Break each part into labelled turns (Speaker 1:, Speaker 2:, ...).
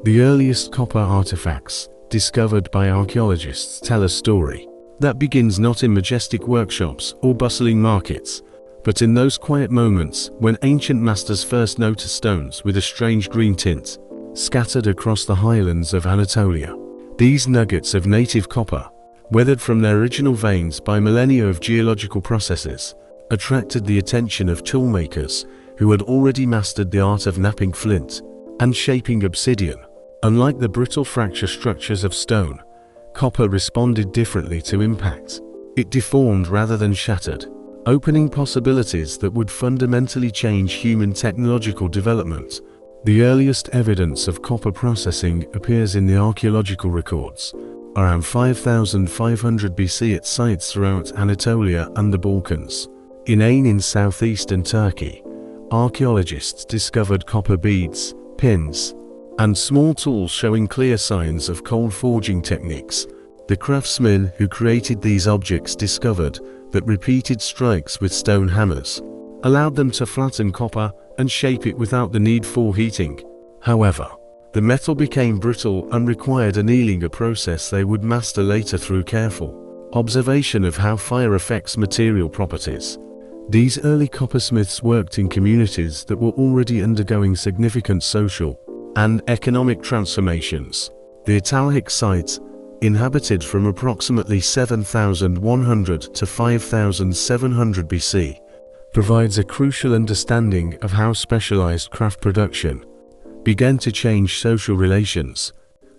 Speaker 1: The earliest copper artifacts, discovered by archaeologists, tell a story that begins not in majestic workshops or bustling markets, but in those quiet moments when ancient masters first noticed stones with a strange green tint scattered across the highlands of Anatolia. These nuggets of native copper, weathered from their original veins by millennia of geological processes, attracted the attention of toolmakers who had already mastered the art of knapping flint and shaping obsidian. Unlike the brittle fracture structures of stone, copper responded differently to impact. It deformed rather than shattered, opening possibilities that would fundamentally change human technological development. The earliest evidence of copper processing appears in the archaeological records, around 5500 BC at sites throughout Anatolia and the Balkans. In Ain in southeastern Turkey, archaeologists discovered copper beads, pins, and small tools showing clear signs of cold forging techniques. The craftsmen who created these objects discovered that repeated strikes with stone hammers allowed them to flatten copper and shape it without the need for heating. However, the metal became brittle and required annealing, a process they would master later through careful observation of how fire affects material properties. These early coppersmiths worked in communities that were already undergoing significant social and economic transformations. The Atalhik site, inhabited from approximately 7100 to 5700 BC, provides a crucial understanding of how specialized craft production began to change social relations.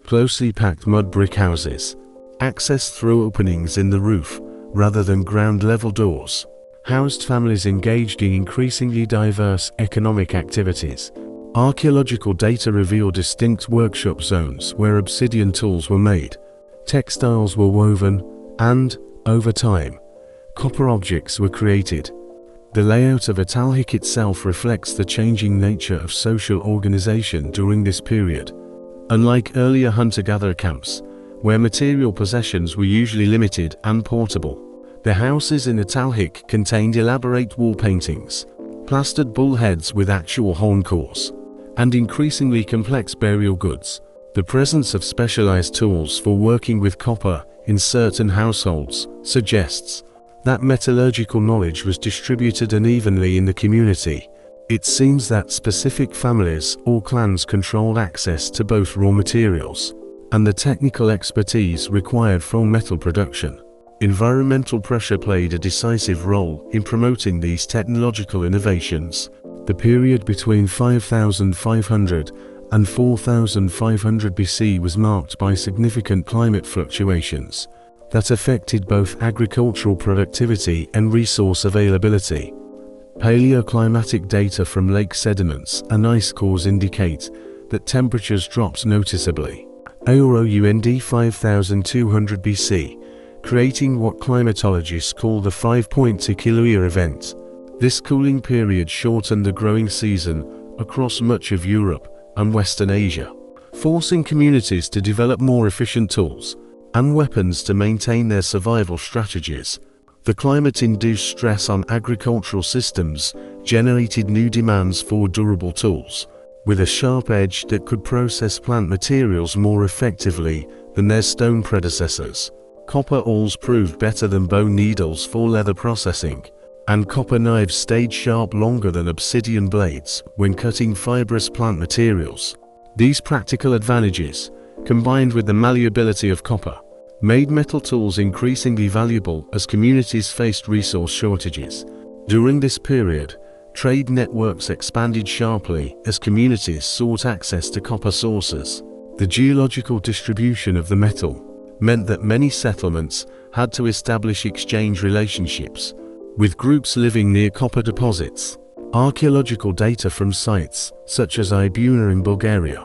Speaker 1: Closely packed mud brick houses, accessed through openings in the roof rather than ground-level doors, housed families engaged in increasingly diverse economic activities. Archaeological data reveal distinct workshop zones where obsidian tools were made, textiles were woven, and, over time, copper objects were created. The layout of Atalhik itself reflects the changing nature of social organization during this period. Unlike earlier hunter-gatherer camps, where material possessions were usually limited and portable, the houses in Atalhik contained elaborate wall paintings, plastered bull heads with actual horn cores, and increasingly complex burial goods. The presence of specialized tools for working with copper in certain households suggests that metallurgical knowledge was distributed unevenly in the community. It seems that specific families or clans controlled access to both raw materials and the technical expertise required for metal production. Environmental pressure played a decisive role in promoting these technological innovations. The period between 5500 and 4500 BC was marked by significant climate fluctuations that affected both agricultural productivity and resource availability. Paleoclimatic data from lake sediments and ice cores indicate that temperatures dropped noticeably around 5200 BC, creating what climatologists call the 5.2 kiloyear event. This cooling period shortened the growing season across much of Europe and Western Asia, forcing communities to develop more efficient tools and weapons to maintain their survival strategies. The climate-induced stress on agricultural systems generated new demands for durable tools, with a sharp edge that could process plant materials more effectively than their stone predecessors. Copper awls proved better than bone needles for leather processing, and copper knives stayed sharp longer than obsidian blades when cutting fibrous plant materials. These practical advantages, combined with the malleability of copper, made metal tools increasingly valuable as communities faced resource shortages. During this period, trade networks expanded sharply as communities sought access to copper sources. The geological distribution of the metal meant that many settlements had to establish exchange relationships with groups living near copper deposits. Archaeological data from sites such as Ibuna in Bulgaria,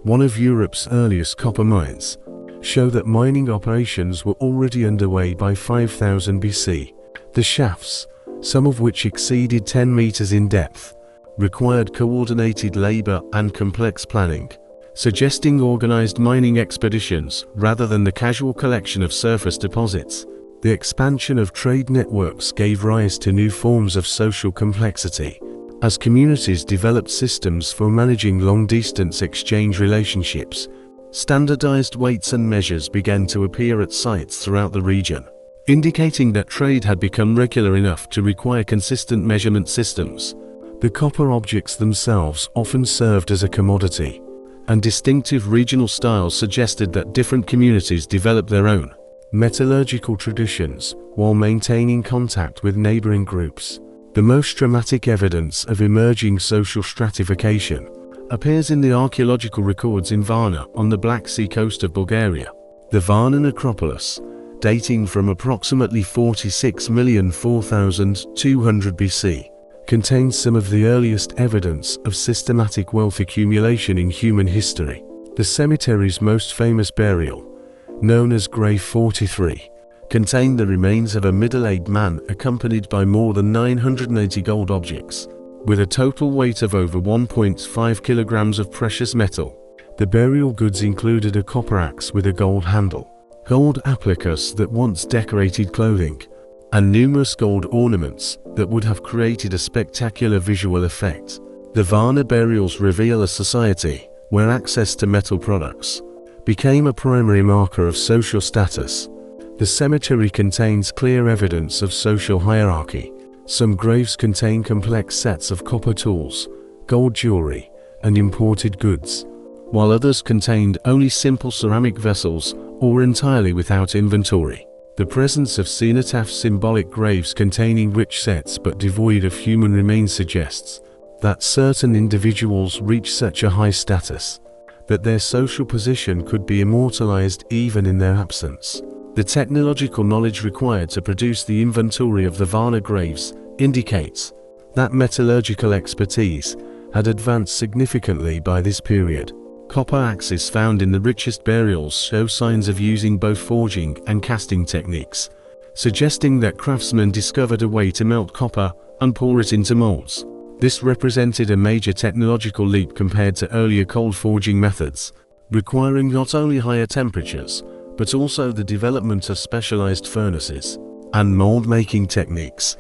Speaker 1: one of Europe's earliest copper mines, show that mining operations were already underway by 5000 BC. The shafts, some of which exceeded 10 meters in depth, required coordinated labor and complex planning, suggesting organized mining expeditions rather than the casual collection of surface deposits. The expansion of trade networks gave rise to new forms of social complexity. As communities developed systems for managing long-distance exchange relationships, standardized weights and measures began to appear at sites throughout the region, indicating that trade had become regular enough to require consistent measurement systems. The copper objects themselves often served as a commodity, and distinctive regional styles suggested that different communities developed their own metallurgical traditions while maintaining contact with neighboring groups. The most dramatic evidence of emerging social stratification appears in the archaeological records in Varna on the Black Sea coast of Bulgaria. The Varna necropolis, dating from approximately 46,004,200 BC, contains some of the earliest evidence of systematic wealth accumulation in human history. The cemetery's most famous burial, known as Grave 43, contained the remains of a middle-aged man accompanied by more than 980 gold objects, with a total weight of over 1.5 kilograms of precious metal. The burial goods included a copper axe with a gold handle, gold appliques that once decorated clothing, and numerous gold ornaments that would have created a spectacular visual effect. The Varna burials reveal a society where access to metal products became a primary marker of social status. The cemetery contains clear evidence of social hierarchy. Some graves contain complex sets of copper tools, gold jewelry, and imported goods, while others contained only simple ceramic vessels or entirely without inventory. The presence of cenotaph symbolic graves containing rich sets but devoid of human remains suggests that certain individuals reach such a high status that their social position could be immortalized even in their absence. The technological knowledge required to produce the inventory of the Varna graves indicates that metallurgical expertise had advanced significantly by this period. Copper axes found in the richest burials show signs of using both forging and casting techniques, suggesting that craftsmen discovered a way to melt copper and pour it into molds. This represented a major technological leap compared to earlier cold forging methods, requiring not only higher temperatures, but also the development of specialized furnaces and mold-making techniques.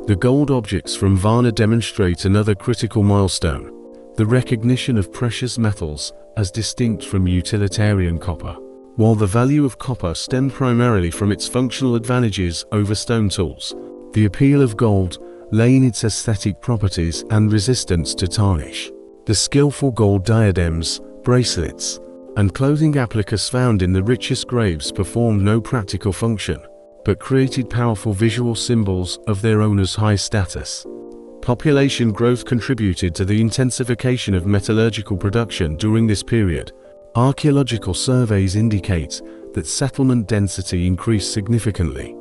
Speaker 1: The gold objects from Varna demonstrate another critical milestone: the recognition of precious metals as distinct from utilitarian copper. While the value of copper stemmed primarily from its functional advantages over stone tools, the appeal of gold lay in its aesthetic properties and resistance to tarnish. The skillful gold diadems, bracelets, and clothing appliques found in the richest graves performed no practical function, but created powerful visual symbols of their owner's high status. Population growth contributed to the intensification of metallurgical production during this period. Archaeological surveys indicate that settlement density increased significantly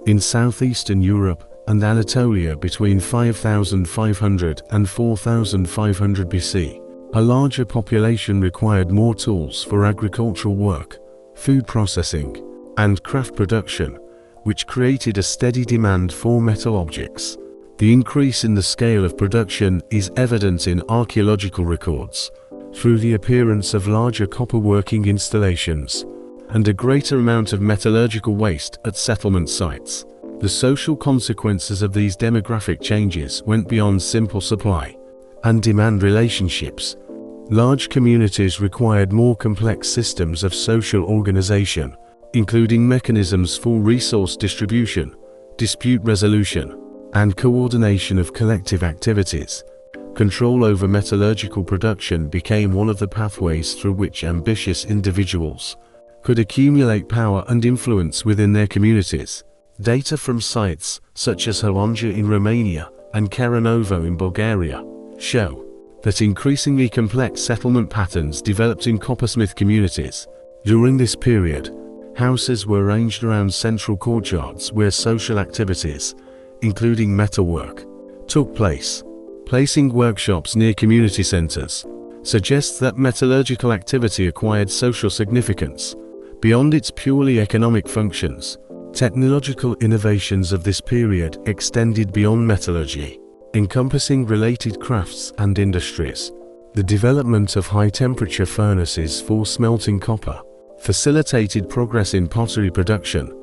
Speaker 1: in southeastern Europe and Anatolia between 5500 and 4500 BC. A larger population required more tools for agricultural work, food processing, and craft production, which created a steady demand for metal objects. The increase in the scale of production is evident in archaeological records, through the appearance of larger copper working installations, and a greater amount of metallurgical waste at settlement sites. The social consequences of these demographic changes went beyond simple supply and demand relationships. Large communities required more complex systems of social organization, including mechanisms for resource distribution, dispute resolution, and coordination of collective activities. Control over metallurgical production became one of the pathways through which ambitious individuals could accumulate power and influence within their communities. Data from sites such as Hoanja in Romania and Karanovo in Bulgaria show that increasingly complex settlement patterns developed in coppersmith communities. During this period, houses were arranged around central courtyards where social activities, including metalwork, took place. Placing workshops near community centers suggests that metallurgical activity acquired social significance beyond its purely economic functions. Technological innovations of this period extended beyond metallurgy, encompassing related crafts and industries. The development of high-temperature furnaces for smelting copper facilitated progress in pottery production,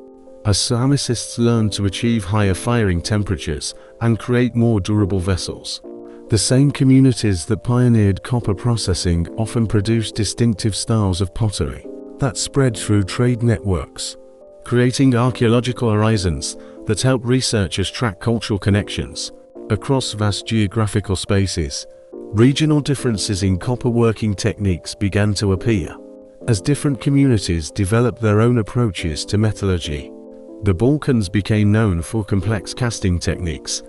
Speaker 1: as ceramicists learned to achieve higher firing temperatures and create more durable vessels. The same communities that pioneered copper processing often produced distinctive styles of pottery that spread through trade networks, creating archaeological horizons that help researchers track cultural connections across vast geographical spaces. Regional differences in copper working techniques began to appear as different communities developed their own approaches to metallurgy. The Balkans became known for complex casting techniques,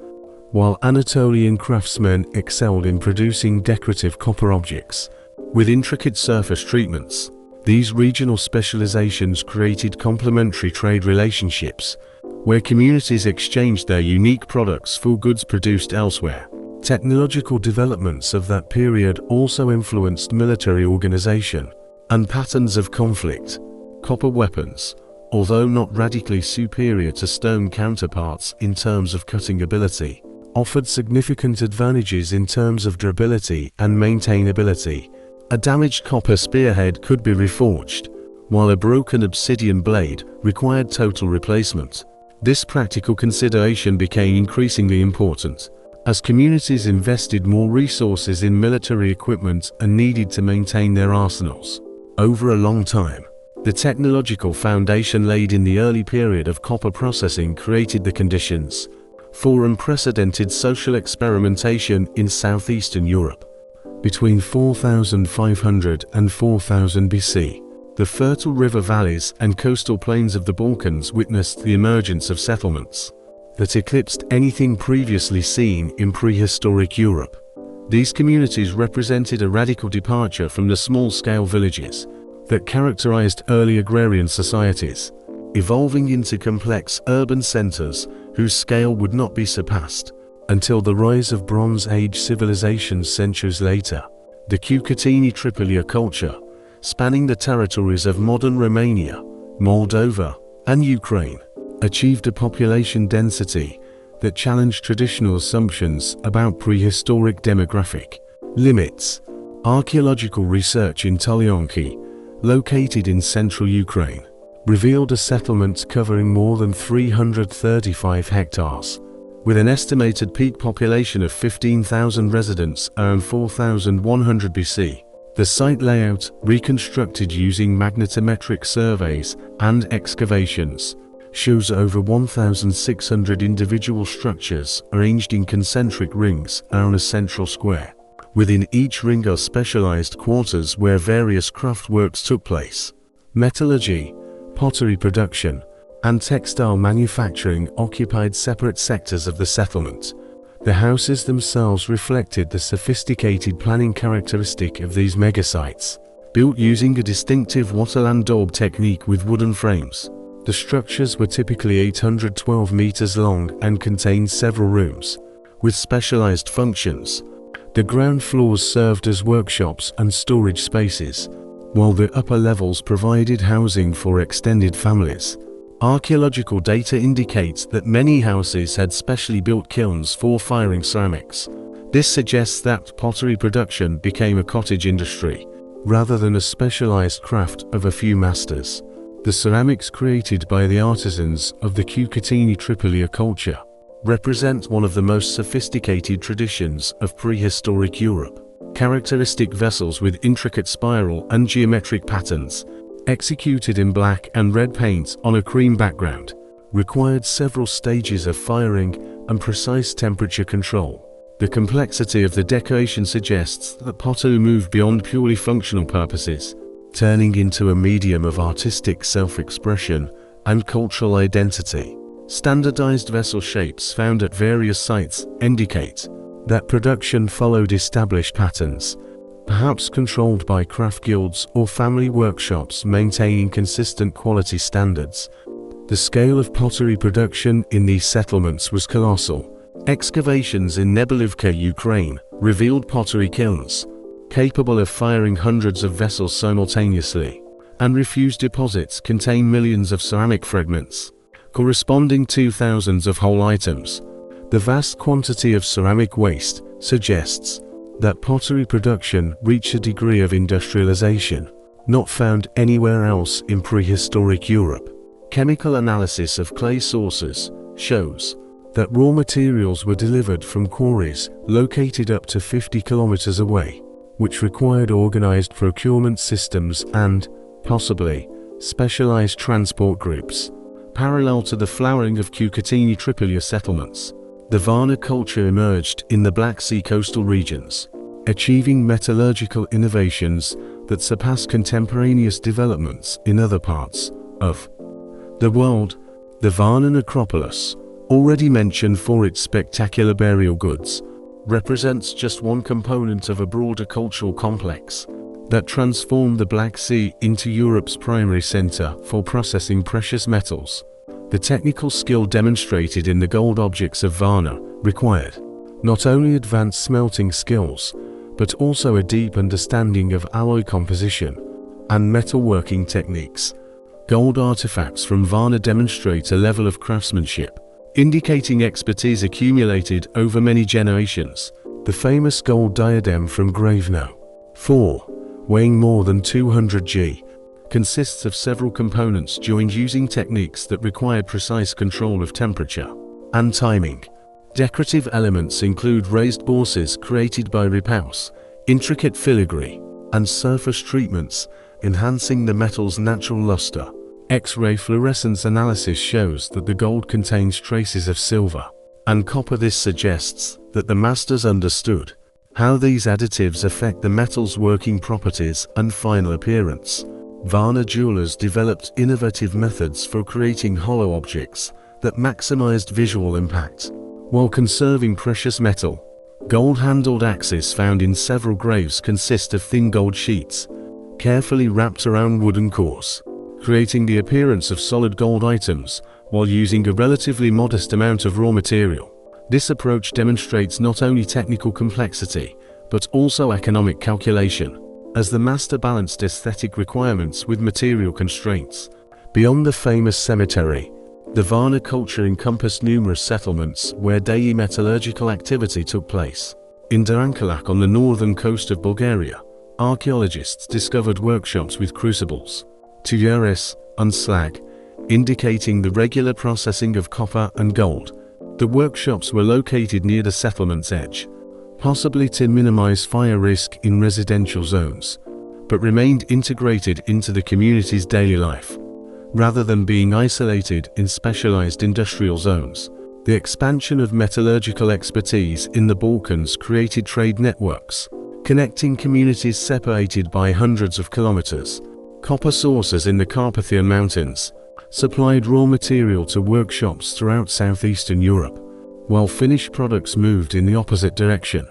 Speaker 1: while Anatolian craftsmen excelled in producing decorative copper objects with intricate surface treatments. These regional specializations created complementary trade relationships, where communities exchanged their unique products for goods produced elsewhere. Technological developments of that period also influenced military organization and patterns of conflict. Copper weapons, although not radically superior to stone counterparts in terms of cutting ability, offered significant advantages in terms of durability and maintainability. A damaged copper spearhead could be reforged, while a broken obsidian blade required total replacement. This practical consideration became increasingly important as communities invested more resources in military equipment and needed to maintain their arsenals. Over a long time, the technological foundation laid in the early period of copper processing created the conditions for unprecedented social experimentation in southeastern Europe. Between 4500 and 4000 BC, the fertile river valleys and coastal plains of the Balkans witnessed the emergence of settlements that eclipsed anything previously seen in prehistoric Europe. These communities represented a radical departure from the small-scale villages that characterized early agrarian societies, evolving into complex urban centers whose scale would not be surpassed until the rise of Bronze Age civilizations centuries later. The Cucuteni Tripolia culture, spanning the territories of modern Romania, Moldova, and Ukraine, achieved a population density that challenged traditional assumptions about prehistoric demographic limits. Archaeological research in Tolyonki, located in central Ukraine, revealed a settlement covering more than 335 hectares, with an estimated peak population of 15,000 residents around 4100 BC. The site layout, reconstructed using magnetometric surveys and excavations, shows over 1,600 individual structures arranged in concentric rings around a central square. Within each ring are specialized quarters where various craft works took place. Metallurgy, pottery production, and textile manufacturing occupied separate sectors of the settlement. The houses themselves reflected the sophisticated planning characteristic of these megasites, built using a distinctive Waterland daub technique with wooden frames. The structures were typically 812 meters long and contained several rooms, with specialized functions. The ground floors served as workshops and storage spaces, while the upper levels provided housing for extended families. Archaeological data indicates that many houses had specially built kilns for firing ceramics. This suggests that pottery production became a cottage industry, rather than a specialized craft of a few masters. The ceramics created by the artisans of the Cucuteni Tripolia culture represent one of the most sophisticated traditions of prehistoric Europe. Characteristic vessels with intricate spiral and geometric patterns, executed in black and red paint on a cream background, required several stages of firing and precise temperature control. The complexity of the decoration suggests that pottery moved beyond purely functional purposes, turning into a medium of artistic self-expression and cultural identity. Standardized vessel shapes found at various sites indicate that production followed established patterns, perhaps controlled by craft guilds or family workshops maintaining consistent quality standards. The scale of pottery production in these settlements was colossal. Excavations in Nebelivka, Ukraine, revealed pottery kilns capable of firing hundreds of vessels simultaneously, and refused deposits contain millions of ceramic fragments, corresponding to thousands of whole items. The vast quantity of ceramic waste suggests that pottery production reached a degree of industrialization not found anywhere else in prehistoric Europe. Chemical analysis of clay sources shows that raw materials were delivered from quarries located up to 50 kilometers away, which required organized procurement systems and, possibly, specialized transport groups. Parallel to the flowering of Cucutini-Tripolia settlements, the Varna culture emerged in the Black Sea coastal regions, achieving metallurgical innovations that surpass contemporaneous developments in other parts of the world. The Varna necropolis, already mentioned for its spectacular burial goods, represents just one component of a broader cultural complex that transformed the Black Sea into Europe's primary center for processing precious metals. The technical skill demonstrated in the gold objects of Varna required not only advanced smelting skills, but also a deep understanding of alloy composition and metalworking techniques. Gold artifacts from Varna demonstrate a level of craftsmanship, indicating expertise accumulated over many generations. The famous gold diadem from Gravno, 4, weighing more than 200 g, consists of several components joined using techniques that required precise control of temperature and timing. Decorative elements include raised bosses created by repousse, intricate filigree, and surface treatments, enhancing the metal's natural luster. X-ray fluorescence analysis shows that the gold contains traces of silver and copper. This suggests that the masters understood how these additives affect the metal's working properties and final appearance. Varna jewelers developed innovative methods for creating hollow objects that maximized visual impact while conserving precious metal. Gold-handled axes found in several graves consist of thin gold sheets, carefully wrapped around wooden cores, creating the appearance of solid gold items while using a relatively modest amount of raw material. This approach demonstrates not only technical complexity, but also economic calculation, as the master balanced aesthetic requirements with material constraints. Beyond the famous cemetery, the Varna culture encompassed numerous settlements where daily metallurgical activity took place. In Darancalac on the northern coast of Bulgaria, archaeologists discovered workshops with crucibles, tuyeres, and slag, indicating the regular processing of copper and gold. The workshops were located near the settlement's edge, possibly to minimize fire risk in residential zones, but remained integrated into the community's daily life, rather than being isolated in specialized industrial zones. The expansion of metallurgical expertise in the Balkans created trade networks, connecting communities separated by hundreds of kilometers. Copper sources in the Carpathian Mountains supplied raw material to workshops throughout southeastern Europe, while finished products moved in the opposite direction,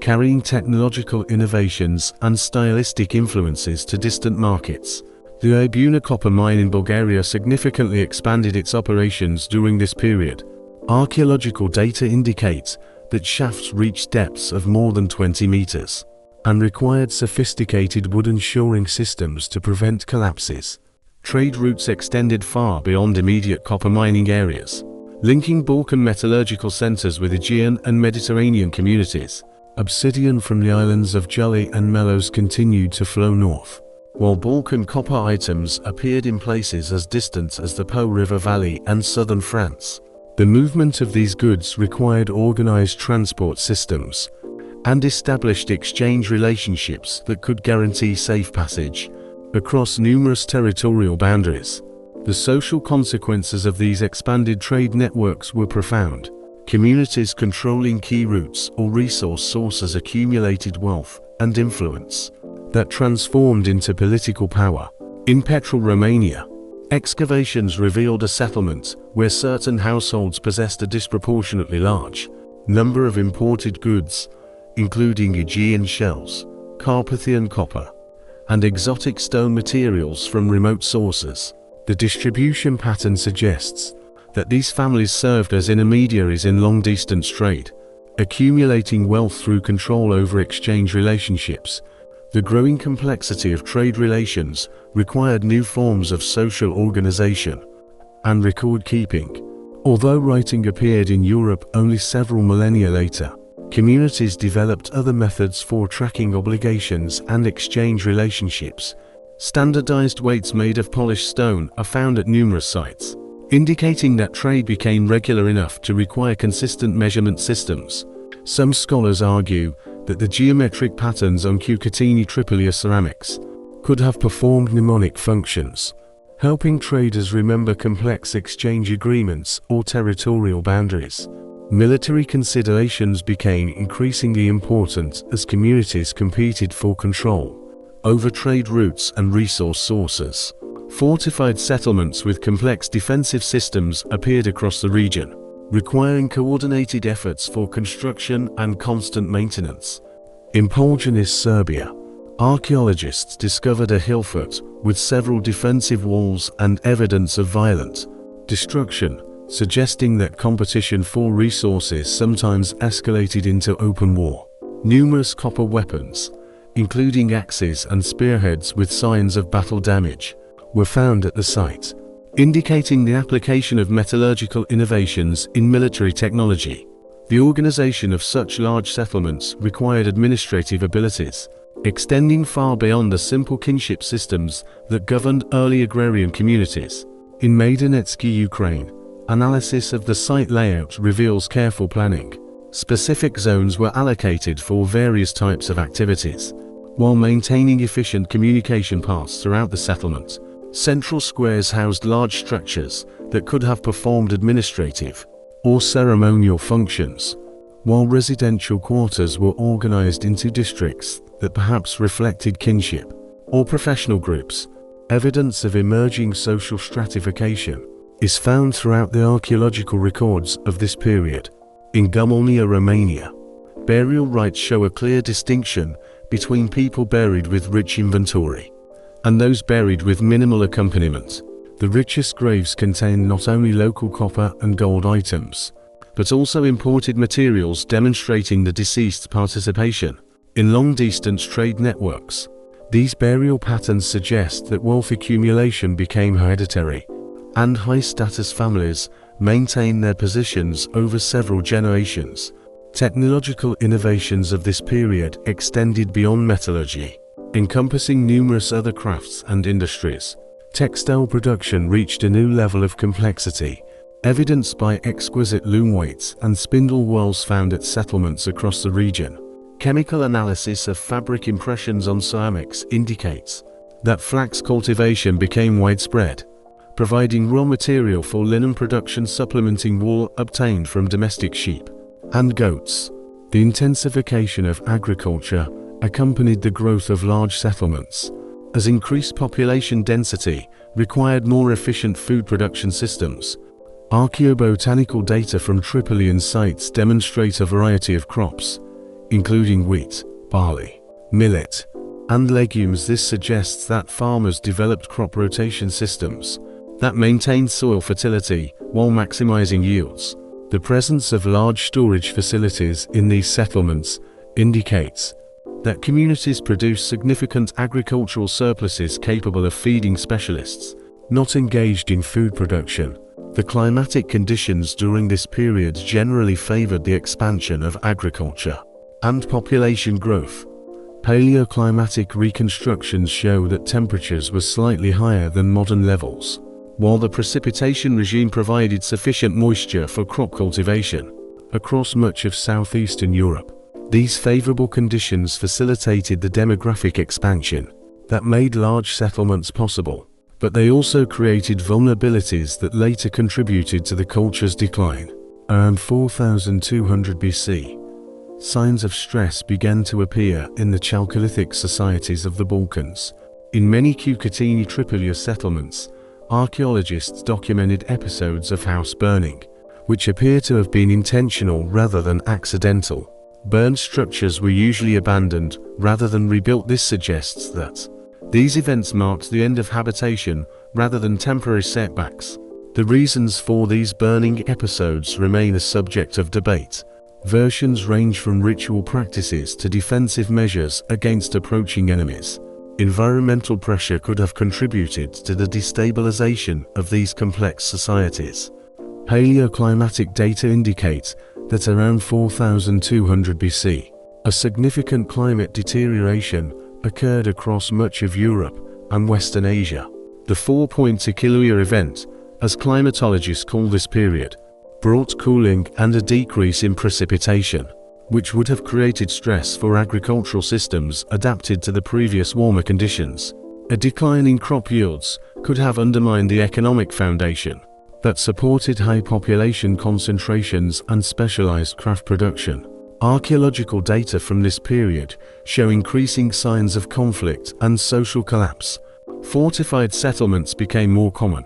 Speaker 1: carrying technological innovations and stylistic influences to distant markets. The Ibuna copper mine in Bulgaria significantly expanded its operations during this period. Archaeological data indicates that shafts reached depths of more than 20 meters and required sophisticated wooden shoring systems to prevent collapses. Trade routes extended far beyond immediate copper mining areas, linking Balkan metallurgical centers with Aegean and Mediterranean communities. Obsidian from the islands of Juli and Melos continued to flow north, while Balkan copper items appeared in places as distant as the Po River Valley and southern France. The movement of these goods required organized transport systems and established exchange relationships that could guarantee safe passage across numerous territorial boundaries. The social consequences of these expanded trade networks were profound. Communities controlling key routes or resource sources accumulated wealth and influence that transformed into political power. In Petrol, Romania, excavations revealed a settlement where certain households possessed a disproportionately large number of imported goods, including Aegean shells, Carpathian copper, and exotic stone materials from remote sources. The distribution pattern suggests that these families served as intermediaries in long-distance trade, accumulating wealth through control over exchange relationships. The growing complexity of trade relations required new forms of social organization and record-keeping. Although writing appeared in Europe only several millennia later, communities developed other methods for tracking obligations and exchange relationships. Standardized weights made of polished stone are found at numerous sites, indicating that trade became regular enough to require consistent measurement systems. Some scholars argue that the geometric patterns on Cucutini Tripolia ceramics could have performed mnemonic functions, helping traders remember complex exchange agreements or territorial boundaries. Military considerations became increasingly important as communities competed for control over trade routes and resource sources. Fortified settlements with complex defensive systems appeared across the region, requiring coordinated efforts for construction and constant maintenance. In Poljanist Serbia, archaeologists discovered a hill fort with several defensive walls and evidence of violent destruction, suggesting that competition for resources sometimes escalated into open war. Numerous copper weapons, including axes and spearheads with signs of battle damage, were found at the site, indicating the application of metallurgical innovations in military technology. The organization of such large settlements required administrative abilities, extending far beyond the simple kinship systems that governed early agrarian communities. In Maidanetsky, Ukraine, analysis of the site layout reveals careful planning. Specific zones were allocated for various types of activities, while maintaining efficient communication paths throughout the settlement. Central squares housed large structures that could have performed administrative or ceremonial functions, while residential quarters were organized into districts that perhaps reflected kinship or professional groups. Evidence of emerging social stratification is found throughout the archaeological records of this period. In Gumulnia, Romania, burial rites show a clear distinction between people buried with rich inventory and those buried with minimal accompaniment. The richest graves contain not only local copper and gold items, but also imported materials demonstrating the deceased's participation in long-distance trade networks. These burial patterns suggest that wealth accumulation became hereditary, and high-status families maintained their positions over several generations. Technological innovations of this period extended beyond metallurgy, encompassing numerous other crafts and industries. Textile production reached a new level of complexity, evidenced by exquisite loom weights and spindle whorls found at settlements across the region. Chemical analysis of fabric impressions on ceramics indicates that flax cultivation became widespread, providing raw material for linen production supplementing wool obtained from domestic sheep and goats. The intensification of agriculture accompanied the growth of large settlements, as increased population density required more efficient food production systems. Archaeobotanical data from Tripolian sites demonstrate a variety of crops, including wheat, barley, millet, and legumes. This suggests that farmers developed crop rotation systems that maintained soil fertility while maximizing yields. The presence of large storage facilities in these settlements indicates that communities produce significant agricultural surpluses capable of feeding specialists not engaged in food production. The climatic conditions during this period generally favored the expansion of agriculture and population growth. Paleoclimatic reconstructions show that temperatures were slightly higher than modern levels, while the precipitation regime provided sufficient moisture for crop cultivation across much of southeastern Europe. These favorable conditions facilitated the demographic expansion that made large settlements possible, but they also created vulnerabilities that later contributed to the culture's decline. Around 4200 BC, signs of stress began to appear in the Chalcolithic societies of the Balkans. In many Cucutini Tripolia settlements, archaeologists documented episodes of house burning, which appear to have been intentional rather than accidental. Burned structures were usually abandoned rather than rebuilt. This suggests that these events marked the end of habitation rather than temporary setbacks. The reasons for these burning episodes remain a subject of debate. Versions range from ritual practices to defensive measures against approaching enemies. Environmental pressure could have contributed to the destabilization of these complex societies. Paleoclimatic data indicate that around 4200 BC, a significant climate deterioration occurred across much of Europe and Western Asia. The 4.2 Kilauea event as climatologists call this period, brought cooling and a decrease in precipitation, which would have created stress for agricultural systems adapted to the previous warmer conditions. A decline in crop yields could have undermined the economic foundation that supported high population concentrations and specialized craft production. Archaeological data from this period show increasing signs of conflict and social collapse. Fortified settlements became more common,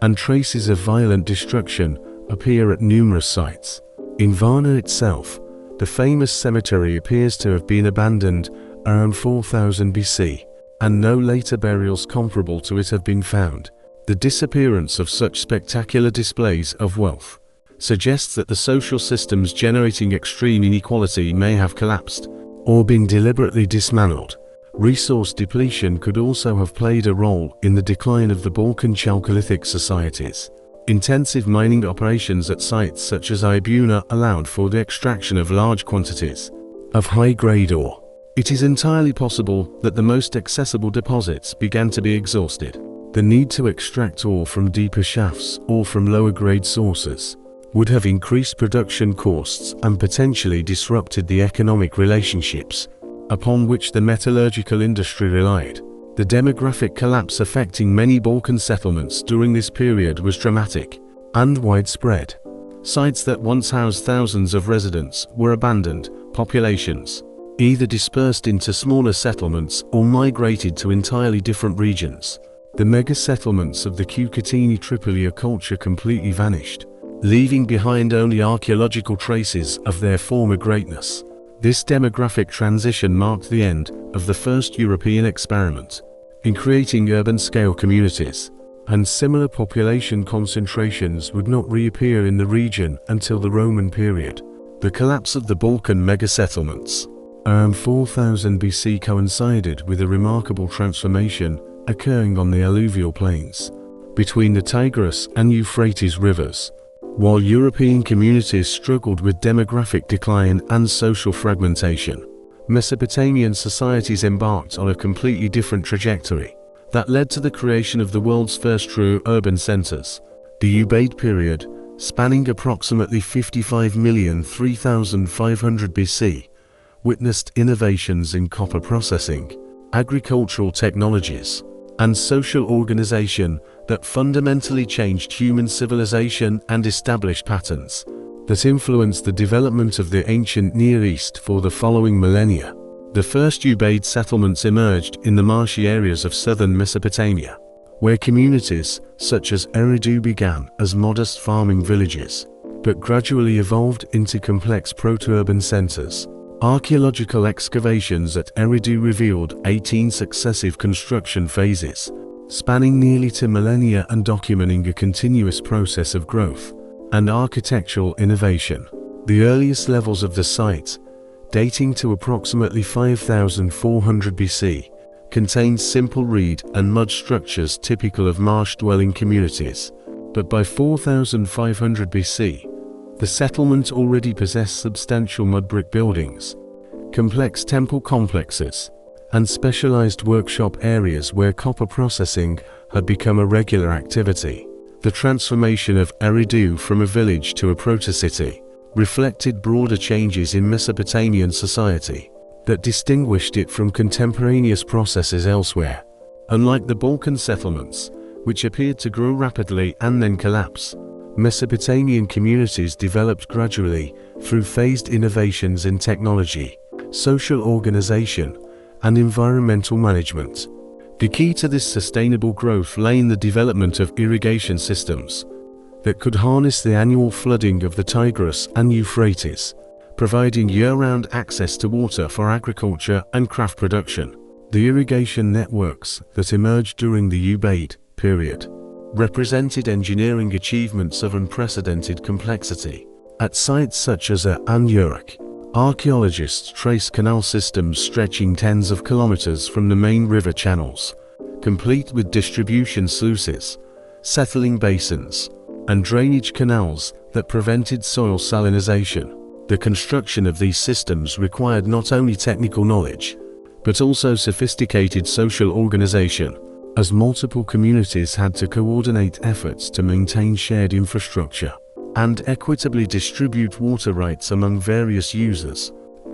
Speaker 1: and traces of violent destruction appear at numerous sites. In Varna itself, the famous cemetery appears to have been abandoned around 4000 BC, and no later burials comparable to it have been found. The disappearance of such spectacular displays of wealth suggests that the social systems generating extreme inequality may have collapsed or been deliberately dismantled. Resource depletion could also have played a role in the decline of the Balkan Chalcolithic societies. Intensive mining operations at sites such as Ibuna allowed for the extraction of large quantities of high-grade ore. It is entirely possible that the most accessible deposits began to be exhausted. The need to extract ore from deeper shafts or from lower-grade sources would have increased production costs and potentially disrupted the economic relationships upon which the metallurgical industry relied. The demographic collapse affecting many Balkan settlements during this period was dramatic and widespread. Sites that once housed thousands of residents were abandoned. Populations either dispersed into smaller settlements or migrated to entirely different regions. The mega-settlements of the Cucutini-Tripolia culture completely vanished, leaving behind only archaeological traces of their former greatness. This demographic transition marked the end of the first European experiment in creating urban-scale communities, and similar population concentrations would not reappear in the region until the Roman period. The collapse of the Balkan mega-settlements around 4000 BC coincided with a remarkable transformation occurring on the alluvial plains between the Tigris and Euphrates rivers. While European communities struggled with demographic decline and social fragmentation, Mesopotamian societies embarked on a completely different trajectory that led to the creation of the world's first true urban centers. The Ubaid period, spanning approximately 55,003,500 BC, witnessed innovations in copper processing, agricultural technologies, and social organization that fundamentally changed human civilization and established patterns that influenced the development of the ancient Near East for the following millennia. The first Ubaid settlements emerged in the marshy areas of southern Mesopotamia, where communities such as Eridu began as modest farming villages, but gradually evolved into complex proto-urban centers. Archaeological excavations at Eridu revealed 18 successive construction phases, spanning nearly 2 millennia and documenting a continuous process of growth and architectural innovation. The earliest levels of the site, dating to approximately 5400 BC, contained simple reed and mud structures typical of marsh-dwelling communities, but by 4500 BC, the settlement already possessed substantial mud brick buildings, complex temple complexes, and specialized workshop areas where copper processing had become a regular activity. The transformation of Eridu from a village to a proto-city reflected broader changes in Mesopotamian society that distinguished it from contemporaneous processes elsewhere. Unlike the Balkan settlements, which appeared to grow rapidly and then collapse, Mesopotamian communities developed gradually through phased innovations in technology, social organization, and environmental management. The key to this sustainable growth lay in the development of irrigation systems that could harness the annual flooding of the Tigris and Euphrates, providing year-round access to water for agriculture and craft production. The irrigation networks that emerged during the Ubaid period represented engineering achievements of unprecedented complexity. At sites such as An-Yurak, archaeologists trace canal systems stretching tens of kilometers from the main river channels, complete with distribution sluices, settling basins, and drainage canals that prevented soil salinization. The construction of these systems required not only technical knowledge, but also sophisticated social organization. as multiple communities had to coordinate efforts to maintain shared infrastructure and equitably distribute water rights among various users.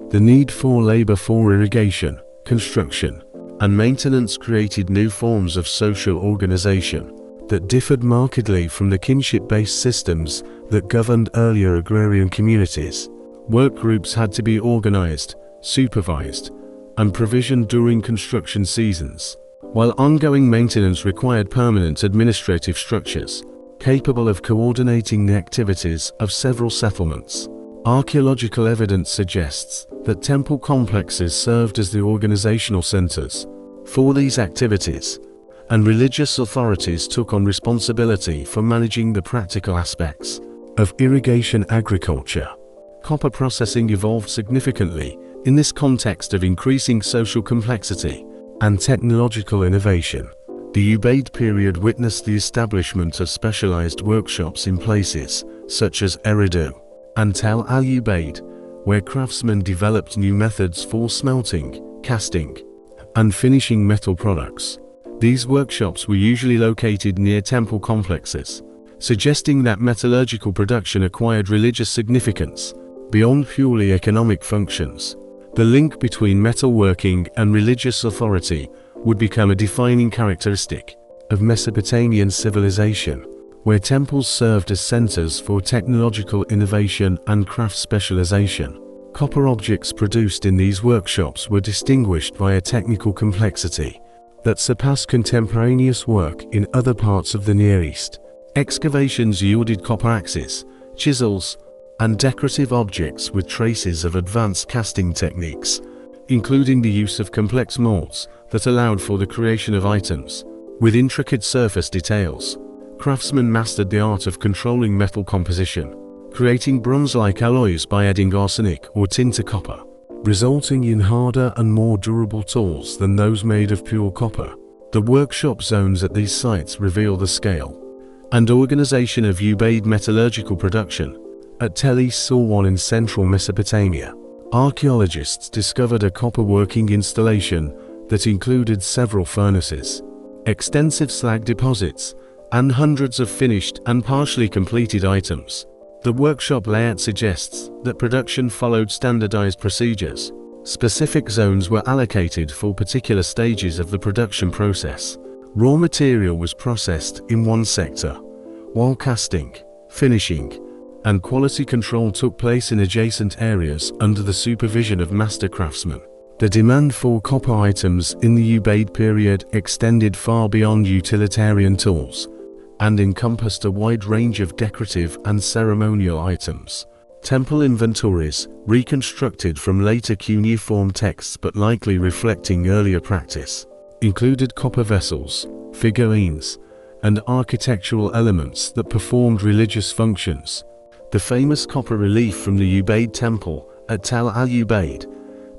Speaker 1: The need for labor for irrigation, construction, and maintenance created new forms of social organization that differed markedly from the kinship-based systems that governed earlier agrarian communities. Work groups had to be organized, supervised, and provisioned during construction seasons, while ongoing maintenance required permanent administrative structures capable of coordinating the activities of several settlements. Archaeological evidence suggests that temple complexes served as the organizational centers for these activities, and religious authorities took on responsibility for managing the practical aspects of irrigation agriculture. Copper processing evolved significantly in this context of increasing social complexity and technological innovation. The Ubaid period witnessed the establishment of specialized workshops in places such as Eridu and Tel al-Ubaid, where craftsmen developed new methods for smelting, casting, and finishing metal products. These workshops were usually located near temple complexes, suggesting that metallurgical production acquired religious significance beyond purely economic functions. The link between metalworking and religious authority would become a defining characteristic of Mesopotamian civilization, where temples served as centers for technological innovation and craft specialization. Copper objects produced in these workshops were distinguished by a technical complexity that surpassed contemporaneous work in other parts of the Near East. Excavations yielded copper axes, chisels, and decorative objects with traces of advanced casting techniques, including the use of complex molds that allowed for the creation of items with intricate surface details. Craftsmen mastered the art of controlling metal composition, creating bronze-like alloys by adding arsenic or tin to copper, resulting in harder and more durable tools than those made of pure copper. The workshop zones at these sites reveal the scale and organization of Ubaid metallurgical production. At Tel Es-Sorwan in central Mesopotamia, archaeologists discovered a copper working installation that included several furnaces, extensive slag deposits, and hundreds of finished and partially completed items. The workshop layout suggests that production followed standardized procedures. Specific zones were allocated for particular stages of the production process. Raw material was processed in one sector, while casting, finishing, and quality control took place in adjacent areas under the supervision of master craftsmen. The demand for copper items in the Ubaid period extended far beyond utilitarian tools and encompassed a wide range of decorative and ceremonial items. Temple inventories, reconstructed from later cuneiform texts but likely reflecting earlier practice, included copper vessels, figurines, and architectural elements that performed religious functions. The famous copper relief from the Ubaid temple at Tel al-Ubaid,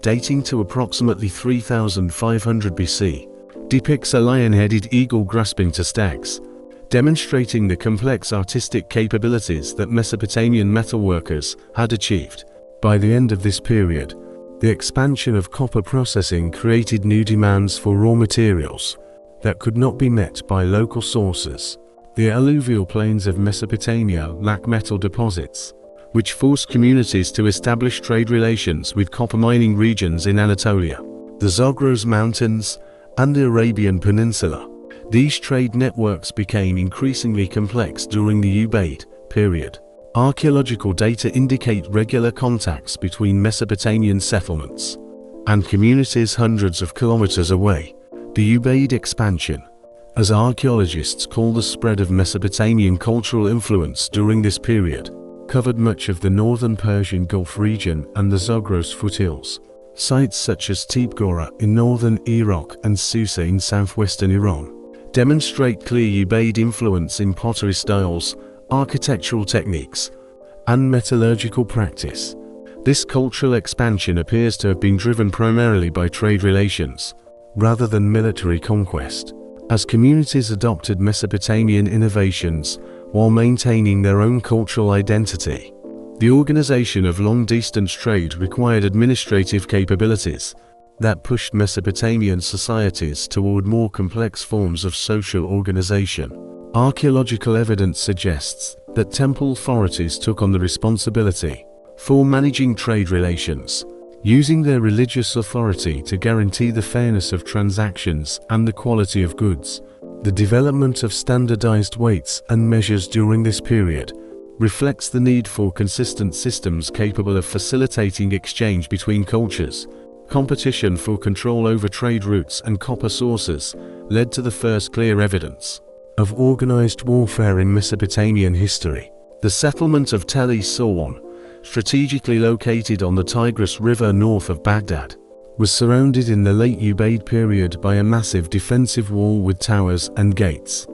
Speaker 1: dating to approximately 3500 BC, depicts a lion-headed eagle grasping to stags, demonstrating the complex artistic capabilities that Mesopotamian metalworkers had achieved. By the end of this period, the expansion of copper processing created new demands for raw materials that could not be met by local sources. The alluvial plains of Mesopotamia lack metal deposits, which forced communities to establish trade relations with copper mining regions in Anatolia, the Zagros Mountains, and the Arabian Peninsula. These trade networks became increasingly complex during the Ubaid period. Archaeological data indicate regular contacts between Mesopotamian settlements and communities hundreds of kilometers away. The Ubaid expansion, as archaeologists call the spread of Mesopotamian cultural influence during this period, covered much of the northern Persian Gulf region and the Zagros foothills. Sites such as Tibgora in northern Iraq and Susa in southwestern Iran demonstrate clear Ubaid influence in pottery styles, architectural techniques, and metallurgical practice. This cultural expansion appears to have been driven primarily by trade relations, rather than military conquest, as communities adopted Mesopotamian innovations while maintaining their own cultural identity. The organization of long-distance trade required administrative capabilities that pushed Mesopotamian societies toward more complex forms of social organization. Archaeological evidence suggests that temple authorities took on the responsibility for managing trade relations, using their religious authority to guarantee the fairness of transactions and the quality of goods. The development of standardized weights and measures during this period reflects the need for consistent systems capable of facilitating exchange between cultures. Competition for control over trade routes and copper sources led to the first clear evidence of organized warfare in Mesopotamian history. The settlement of Tel Es-Sorwan, strategically located on the Tigris River north of Baghdad, was surrounded in the late Ubaid period by a massive defensive wall with towers and gates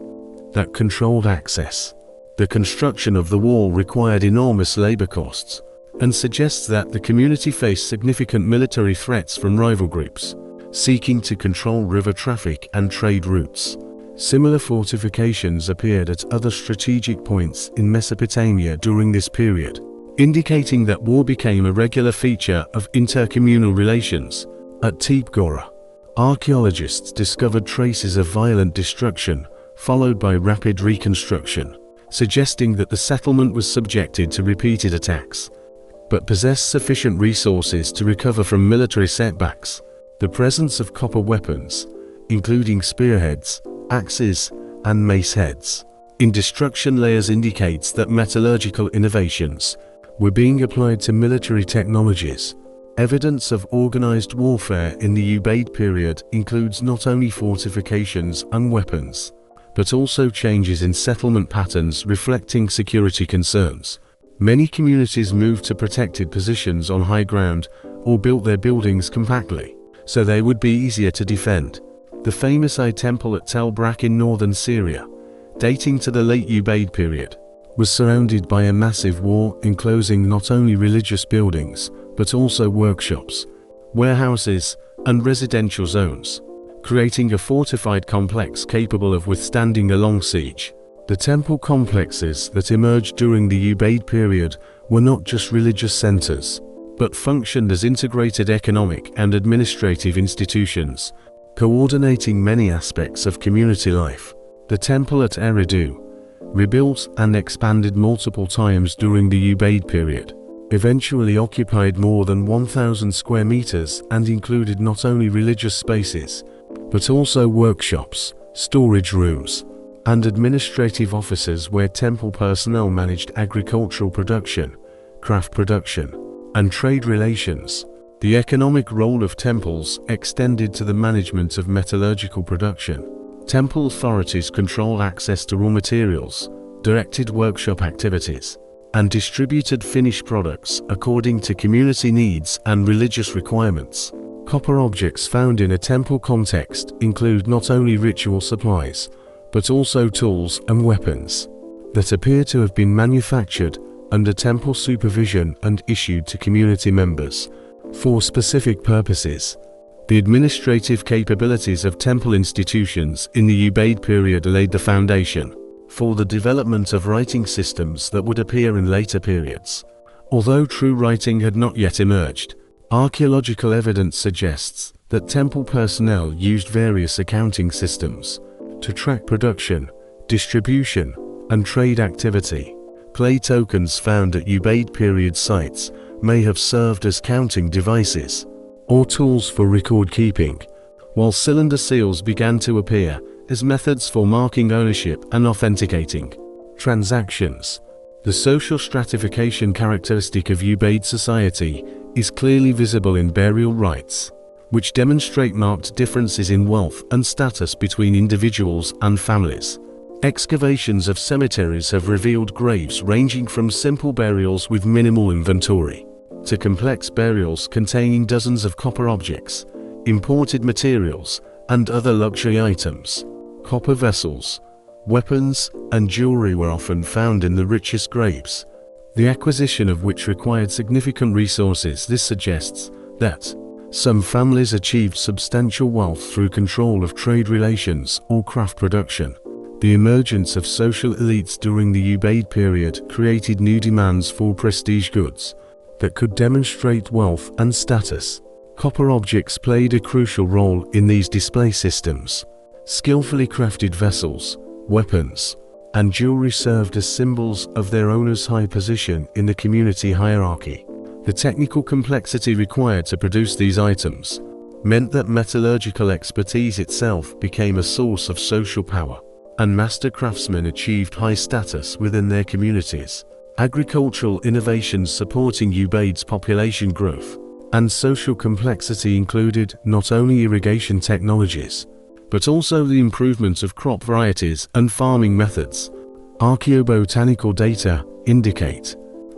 Speaker 1: that controlled access. The construction of the wall required enormous labor costs and suggests that the community faced significant military threats from rival groups seeking to control river traffic and trade routes. Similar fortifications appeared at other strategic points in Mesopotamia during this period, indicating that war became a regular feature of intercommunal relations. At Tepe-Gora, archaeologists discovered traces of violent destruction, followed by rapid reconstruction, suggesting that the settlement was subjected to repeated attacks, but possessed sufficient resources to recover from military setbacks. The presence of copper weapons, including spearheads, axes, and mace heads, in destruction layers indicates that metallurgical innovations were being applied to military technologies. Evidence of organized warfare in the Ubaid period includes not only fortifications and weapons, but also changes in settlement patterns reflecting security concerns. Many communities moved to protected positions on high ground or built their buildings compactly, so they would be easier to defend. The famous Eye Temple at Tel Brak in northern Syria, dating to the late Ubaid period, was surrounded by a massive wall enclosing not only religious buildings, but also workshops, warehouses, and residential zones, creating a fortified complex capable of withstanding a long siege. The temple complexes that emerged during the Ubaid period were not just religious centers, but functioned as integrated economic and administrative institutions, coordinating many aspects of community life. The temple at Eridu, rebuilt and expanded multiple times during the Ubaid period, eventually occupied more than 1,000 square meters and included not only religious spaces, but also workshops, storage rooms, and administrative offices where temple personnel managed agricultural production, craft production, and trade relations. The economic role of temples extended to the management of metallurgical production. Temple authorities controlled access to raw materials, directed workshop activities, and distributed finished products according to community needs and religious requirements. Copper objects found in a temple context include not only ritual supplies, but also tools and weapons that appear to have been manufactured under temple supervision and issued to community members for specific purposes. The administrative capabilities of temple institutions in the Ubaid period laid the foundation for the development of writing systems that would appear in later periods. Although true writing had not yet emerged, archaeological evidence suggests that temple personnel used various accounting systems to track production, distribution, and trade activity. Clay tokens found at Ubaid period sites may have served as counting devices or tools for record keeping, while cylinder seals began to appear as methods for marking ownership and authenticating transactions. The social stratification characteristic of Ubaid society is clearly visible in burial rites, which demonstrate marked differences in wealth and status between individuals and families. Excavations of cemeteries have revealed graves ranging from simple burials with minimal inventory to complex burials containing dozens of copper objects, imported materials, and other luxury items. Copper vessels, weapons, and jewelry were often found in the richest graves, the acquisition of which required significant resources. This suggests that some families achieved substantial wealth through control of trade relations or craft production. The emergence of social elites during the Ubaid period created new demands for prestige goods that could demonstrate wealth and status. Copper objects played a crucial role in these display systems. Skillfully crafted vessels, weapons, and jewelry served as symbols of their owner's high position in the community hierarchy. The technical complexity required to produce these items meant that metallurgical expertise itself became a source of social power, and master craftsmen achieved high status within their communities. Agricultural innovations supporting Ubaide's population growth and social complexity included not only irrigation technologies, but also the improvement of crop varieties and farming methods. Archaeobotanical data indicate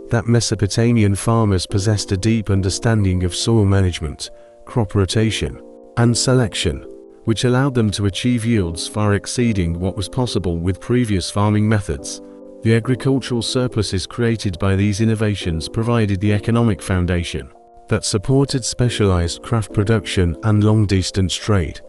Speaker 1: that Mesopotamian farmers possessed a deep understanding of soil management, crop rotation, and selection, which allowed them to achieve yields far exceeding what was possible with previous farming methods. The agricultural surpluses created by these innovations provided the economic foundation that supported specialized craft production and long-distance trade.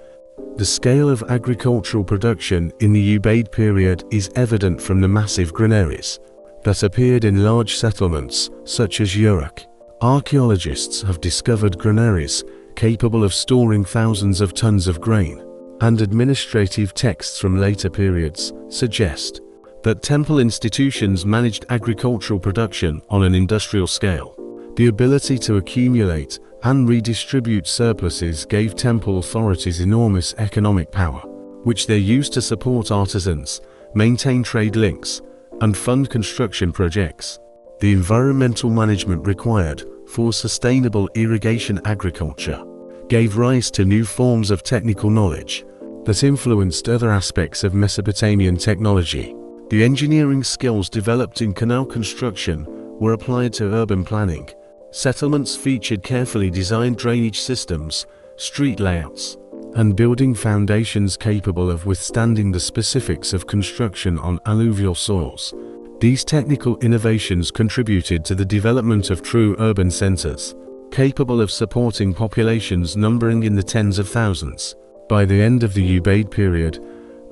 Speaker 1: The scale of agricultural production in the Ubaid period is evident from the massive granaries that appeared in large settlements such as Uruk. Archaeologists have discovered granaries capable of storing thousands of tons of grain, and administrative texts from later periods suggest that temple institutions managed agricultural production on an industrial scale. The ability to accumulate and redistribute surpluses gave temple authorities enormous economic power, which they used to support artisans, maintain trade links, and fund construction projects. The environmental management required for sustainable irrigation agriculture gave rise to new forms of technical knowledge that influenced other aspects of Mesopotamian technology. The engineering skills developed in canal construction were applied to urban planning. Settlements featured carefully designed drainage systems, street layouts, and building foundations capable of withstanding the specifics of construction on alluvial soils. These technical innovations contributed to the development of true urban centers, capable of supporting populations numbering in the tens of thousands. By the end of the Ubaid period,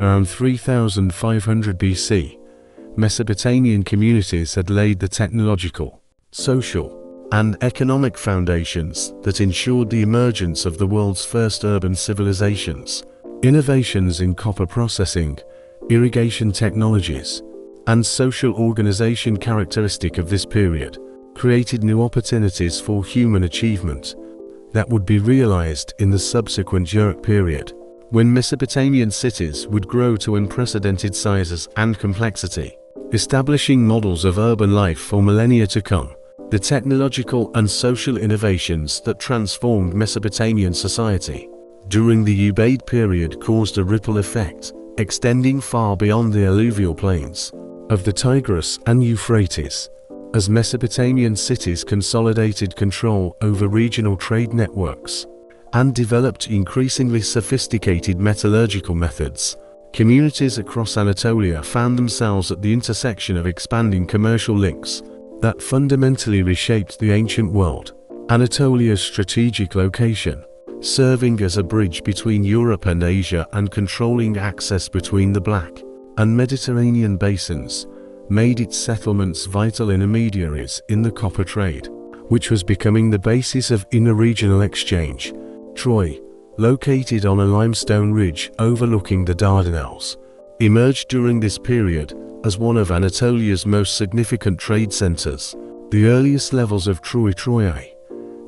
Speaker 1: around 3500 BC, Mesopotamian communities had laid the technological, social, and economic foundations that ensured the emergence of the world's first urban civilizations. Innovations in copper processing, irrigation technologies, and social organization characteristic of this period created new opportunities for human achievement that would be realized in the subsequent Uruk period, when Mesopotamian cities would grow to unprecedented sizes and complexity, establishing models of urban life for millennia to come. The technological and social innovations that transformed Mesopotamian society during the Ubaid period caused a ripple effect, extending far beyond the alluvial plains of the Tigris and Euphrates, as Mesopotamian cities consolidated control over regional trade networks and developed increasingly sophisticated metallurgical methods. Communities across Anatolia found themselves at the intersection of expanding commercial links that fundamentally reshaped the ancient world. Anatolia's strategic location, serving as a bridge between Europe and Asia and controlling access between the Black and Mediterranean basins, made its settlements vital intermediaries in the copper trade, which was becoming the basis of inter-regional exchange. Troy, located on a limestone ridge overlooking the Dardanelles, emerged during this period as one of Anatolia's most significant trade centers. The earliest levels of Troy,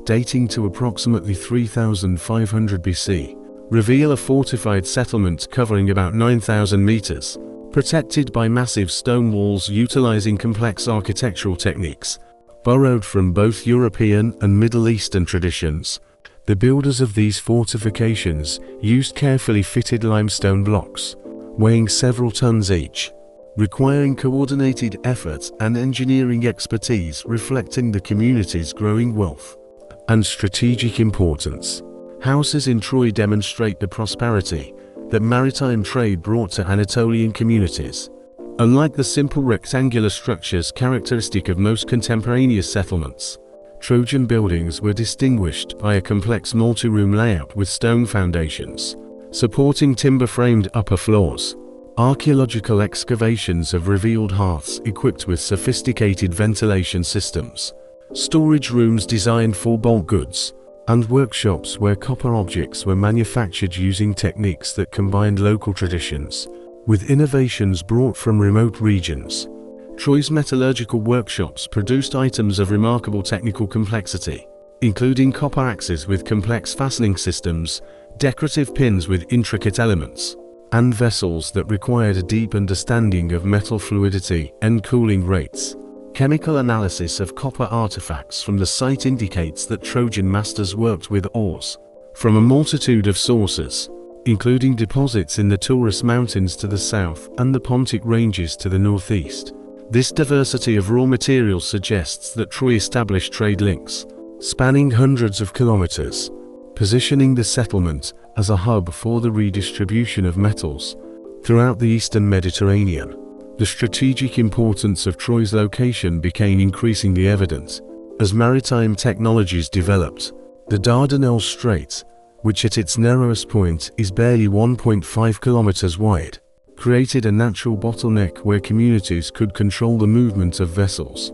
Speaker 1: dating to approximately 3500 BC, reveal a fortified settlement covering about 9,000 meters, protected by massive stone walls utilizing complex architectural techniques borrowed from both European and Middle Eastern traditions. The builders of these fortifications used carefully fitted limestone blocks, weighing several tons each, requiring coordinated effort and engineering expertise reflecting the community's growing wealth and strategic importance. Houses in Troy demonstrate the prosperity that maritime trade brought to Anatolian communities. Unlike the simple rectangular structures characteristic of most contemporaneous settlements, Trojan buildings were distinguished by a complex multi-room layout with stone foundations, supporting timber-framed upper floors. Archaeological excavations have revealed hearths equipped with sophisticated ventilation systems, storage rooms designed for bulk goods, and workshops where copper objects were manufactured using techniques that combined local traditions with innovations brought from remote regions. Troy's metallurgical workshops produced items of remarkable technical complexity, including copper axes with complex fastening systems, decorative pins with intricate elements, and vessels that required a deep understanding of metal fluidity and cooling rates. Chemical analysis of copper artifacts from the site indicates that Trojan masters worked with ores from a multitude of sources, including deposits in the Taurus Mountains to the south and the Pontic Ranges to the northeast. This diversity of raw materials suggests that Troy established trade links spanning hundreds of kilometers, positioning the settlement as a hub for the redistribution of metals throughout the eastern Mediterranean. The strategic importance of Troy's location became increasingly evident as maritime technologies developed. The Dardanelles Strait, which at its narrowest point is barely 1.5 kilometers wide, created a natural bottleneck where communities could control the movement of vessels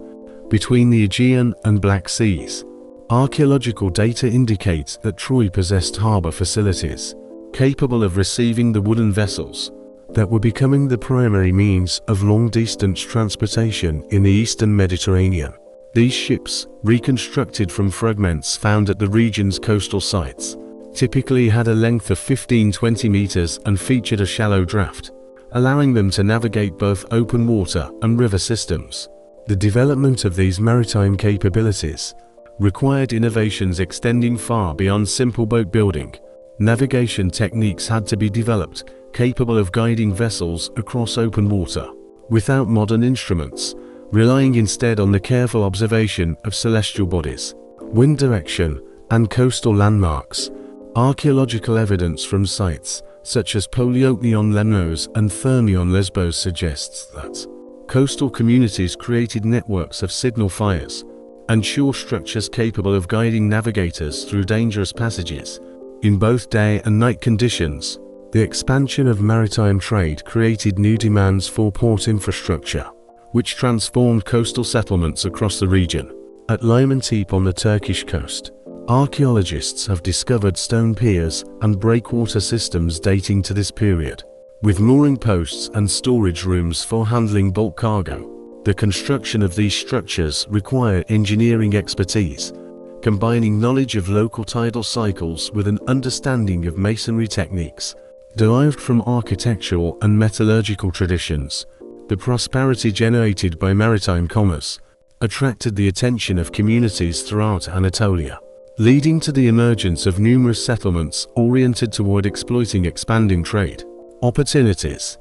Speaker 1: between the Aegean and Black Seas. Archaeological data indicates that Troy possessed harbor facilities capable of receiving the wooden vessels that were becoming the primary means of long-distance transportation in the eastern Mediterranean. These ships, reconstructed from fragments found at the region's coastal sites, typically had a length of 15-20 meters and featured a shallow draft, allowing them to navigate both open water and river systems. The development of these maritime capabilities required innovations extending far beyond simple boat building. Navigation techniques had to be developed capable of guiding vessels across open water without modern instruments, relying instead on the careful observation of celestial bodies, wind direction, and coastal landmarks. Archaeological evidence from sites such as Polioknion Lemnos and Thermion Lesbos suggests that coastal communities created networks of signal fires and shore structures capable of guiding navigators through dangerous passages in both day and night conditions. The expansion of maritime trade created new demands for port infrastructure, which transformed coastal settlements across the region. At Limantepe on the Turkish coast, archaeologists have discovered stone piers and breakwater systems dating to this period, with mooring posts and storage rooms for handling bulk cargo. The construction of these structures required engineering expertise, combining knowledge of local tidal cycles with an understanding of masonry techniques derived from architectural and metallurgical traditions. The prosperity generated by maritime commerce attracted the attention of communities throughout Anatolia, leading to the emergence of numerous settlements oriented toward exploiting expanding trade opportunities.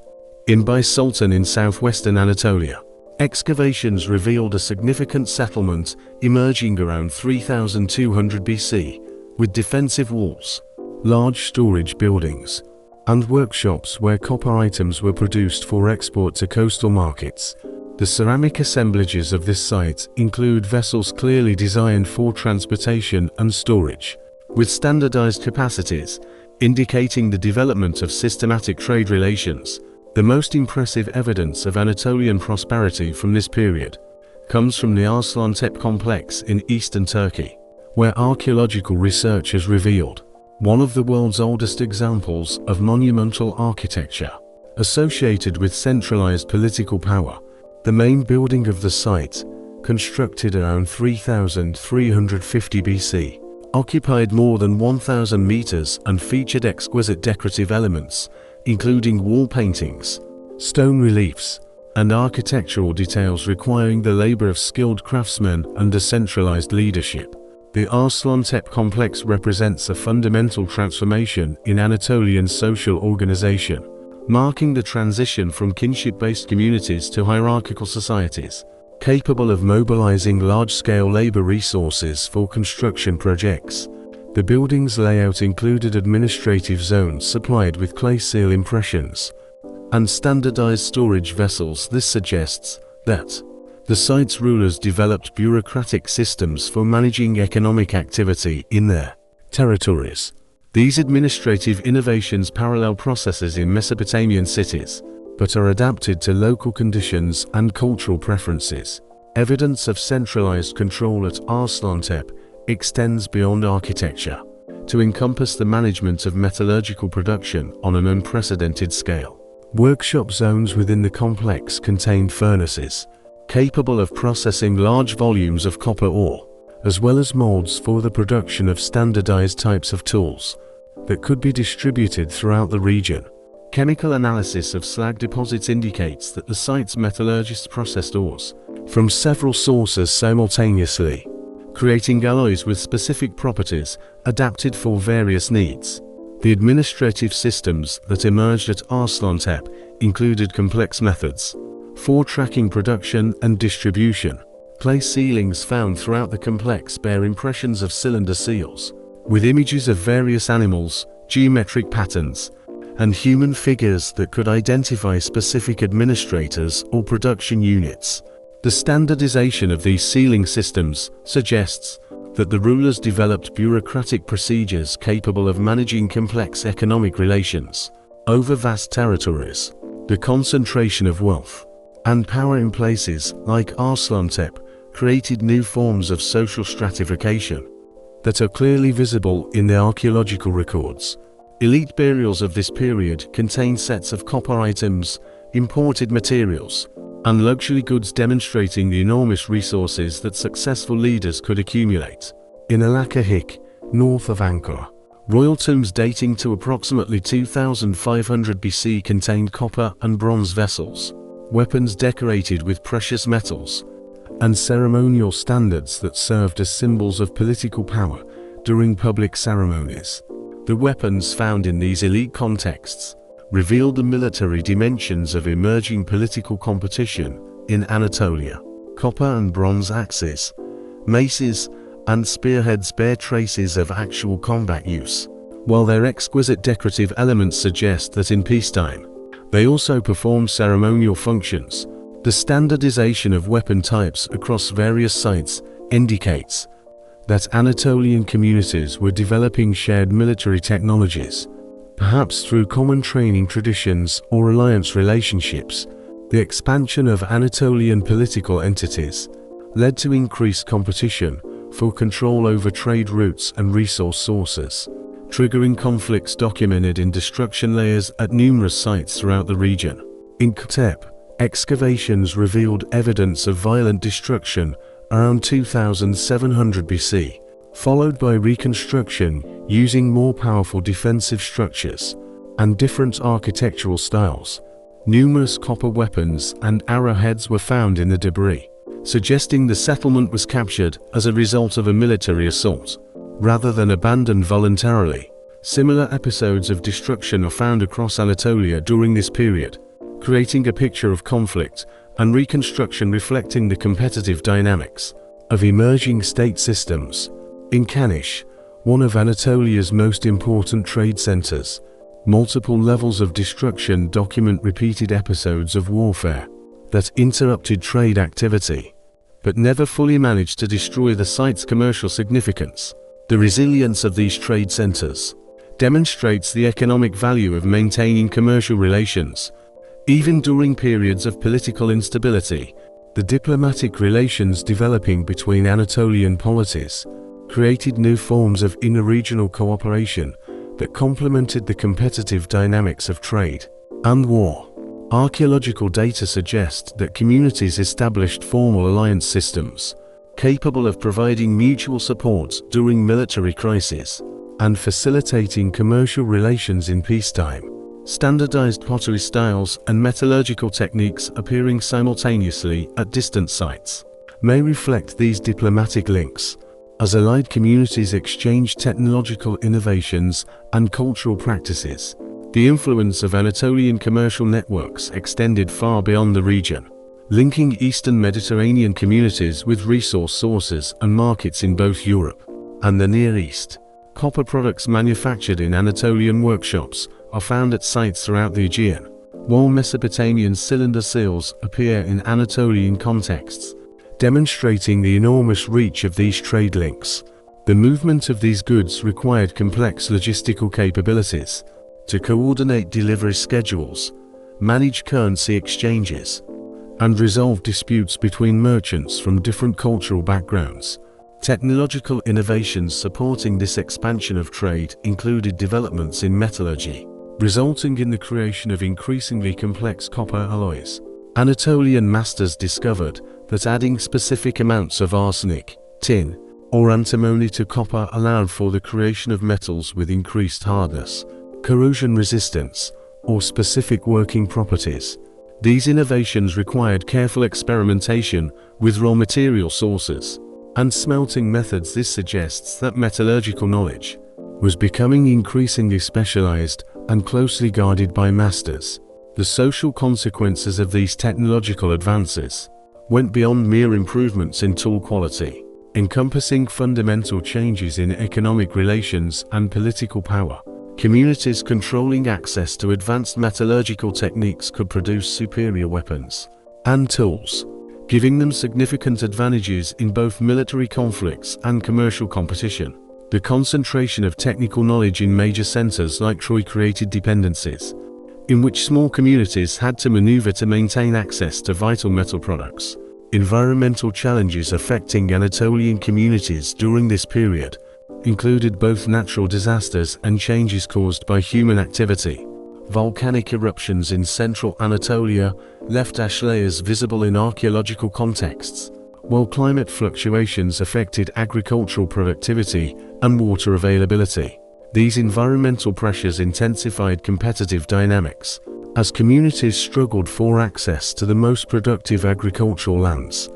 Speaker 1: In Bisultan in southwestern Anatolia, excavations revealed a significant settlement emerging around 3200 BC, with defensive walls, large storage buildings, and workshops where copper items were produced for export to coastal markets. The ceramic assemblages of this site include vessels clearly designed for transportation and storage, with standardized capacities, indicating the development of systematic trade relations. The most impressive evidence of Anatolian prosperity from this period comes from the Arslan-Tepe complex in eastern Turkey, where archaeological research has revealed one of the world's oldest examples of monumental architecture associated with centralized political power. The main building of the site, constructed around 3350 BC, occupied more than 1,000 meters and featured exquisite decorative elements, including wall paintings, stone reliefs, and architectural details requiring the labor of skilled craftsmen and decentralized leadership. The Arslan-Tepe complex represents a fundamental transformation in Anatolian social organization, marking the transition from kinship-based communities to hierarchical societies, capable of mobilizing large-scale labor resources for construction projects. The building's layout included administrative zones supplied with clay seal impressions and standardized storage vessels. This suggests that the site's rulers developed bureaucratic systems for managing economic activity in their territories. These administrative innovations parallel processes in Mesopotamian cities, but are adapted to local conditions and cultural preferences. Evidence of centralized control at Arslan-Tepe extends beyond architecture to encompass the management of metallurgical production on an unprecedented scale. Workshop zones within the complex contained furnaces, capable of processing large volumes of copper ore, as well as molds for the production of standardized types of tools that could be distributed throughout the region. Chemical analysis of slag deposits indicates that the site's metallurgists processed ores from several sources simultaneously, creating alloys with specific properties adapted for various needs. The administrative systems that emerged at Arslan included complex methods for tracking production and distribution. Clay ceilings found throughout the complex bear impressions of cylinder seals, with images of various animals, geometric patterns, and human figures that could identify specific administrators or production units. The standardization of these ceiling systems suggests that the rulers developed bureaucratic procedures capable of managing complex economic relations over vast territories. The concentration of wealth and power in places like Arslan created new forms of social stratification that are clearly visible in the archaeological records. Elite burials of this period contain sets of copper items, imported materials, and luxury goods demonstrating the enormous resources that successful leaders could accumulate. In Alakahik, north of Ankara, royal tombs dating to approximately 2500 BC contained copper and bronze vessels, weapons decorated with precious metals, and ceremonial standards that served as symbols of political power during public ceremonies. The weapons found in these elite contexts revealed the military dimensions of emerging political competition in Anatolia. Copper and bronze axes, maces, and spearheads bear traces of actual combat use, while their exquisite decorative elements suggest that in peacetime, they also performed ceremonial functions. The standardization of weapon types across various sites indicates that Anatolian communities were developing shared military technologies, perhaps through common training traditions or alliance relationships. The expansion of Anatolian political entities led to increased competition for control over trade routes and resource sources, triggering conflicts documented in destruction layers at numerous sites throughout the region. In Ktep, excavations revealed evidence of violent destruction around 2700 BC, followed by reconstruction using more powerful defensive structures and different architectural styles. Numerous copper weapons and arrowheads were found in the debris, suggesting the settlement was captured as a result of a military assault, rather than abandoned voluntarily. Similar episodes of destruction are found across Anatolia during this period, creating a picture of conflict and reconstruction reflecting the competitive dynamics of emerging state systems. In Kanish, one of Anatolia's most important trade centers, multiple levels of destruction document repeated episodes of warfare that interrupted trade activity, but never fully managed to destroy the site's commercial significance. The resilience of these trade centers demonstrates the economic value of maintaining commercial relations, even during periods of political instability. The diplomatic relations developing between Anatolian polities created new forms of inter-regional cooperation that complemented the competitive dynamics of trade and war. Archaeological data suggest that communities established formal alliance systems capable of providing mutual support during military crises and facilitating commercial relations in peacetime. Standardized pottery styles and metallurgical techniques appearing simultaneously at distant sites may reflect these diplomatic links, as allied communities exchange technological innovations and cultural practices. The influence of Anatolian commercial networks extended far beyond the region, linking Eastern Mediterranean communities with resource sources and markets in both Europe and the Near East. Copper products manufactured in Anatolian workshops are found at sites throughout the Aegean, while Mesopotamian cylinder seals appear in Anatolian contexts, demonstrating the enormous reach of these trade links. The movement of these goods required complex logistical capabilities to coordinate delivery schedules, manage currency exchanges, and resolve disputes between merchants from different cultural backgrounds. Technological innovations supporting this expansion of trade included developments in metallurgy, resulting in the creation of increasingly complex copper alloys. Anatolian masters discovered that adding specific amounts of arsenic, tin, or antimony to copper allowed for the creation of metals with increased hardness, corrosion resistance, or specific working properties. These innovations required careful experimentation with raw material sources and smelting methods. This suggests that metallurgical knowledge was becoming increasingly specialized and closely guarded by masters. The social consequences of these technological advances went beyond mere improvements in tool quality, encompassing fundamental changes in economic relations and political power. Communities controlling access to advanced metallurgical techniques could produce superior weapons and tools, giving them significant advantages in both military conflicts and commercial competition. The concentration of technical knowledge in major centers like Troy created dependencies, in which small communities had to maneuver to maintain access to vital metal products. Environmental challenges affecting Anatolian communities during this period included both natural disasters and changes caused by human activity. Volcanic eruptions in central Anatolia left ash layers visible in archaeological contexts, while climate fluctuations affected agricultural productivity and water availability. These environmental pressures intensified competitive dynamics, as communities struggled for access to the most productive agricultural lands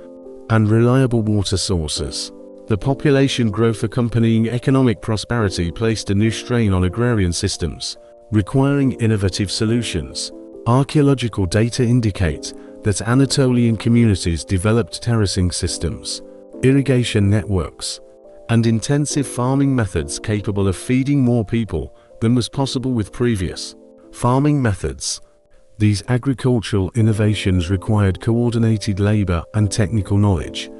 Speaker 1: and reliable water sources. The population growth accompanying economic prosperity placed a new strain on agrarian systems, requiring innovative solutions. Archaeological data indicate that Anatolian communities developed terracing systems, irrigation networks, and intensive farming methods capable of feeding more people than was possible with previous farming methods. These agricultural innovations required coordinated labor and technical knowledge,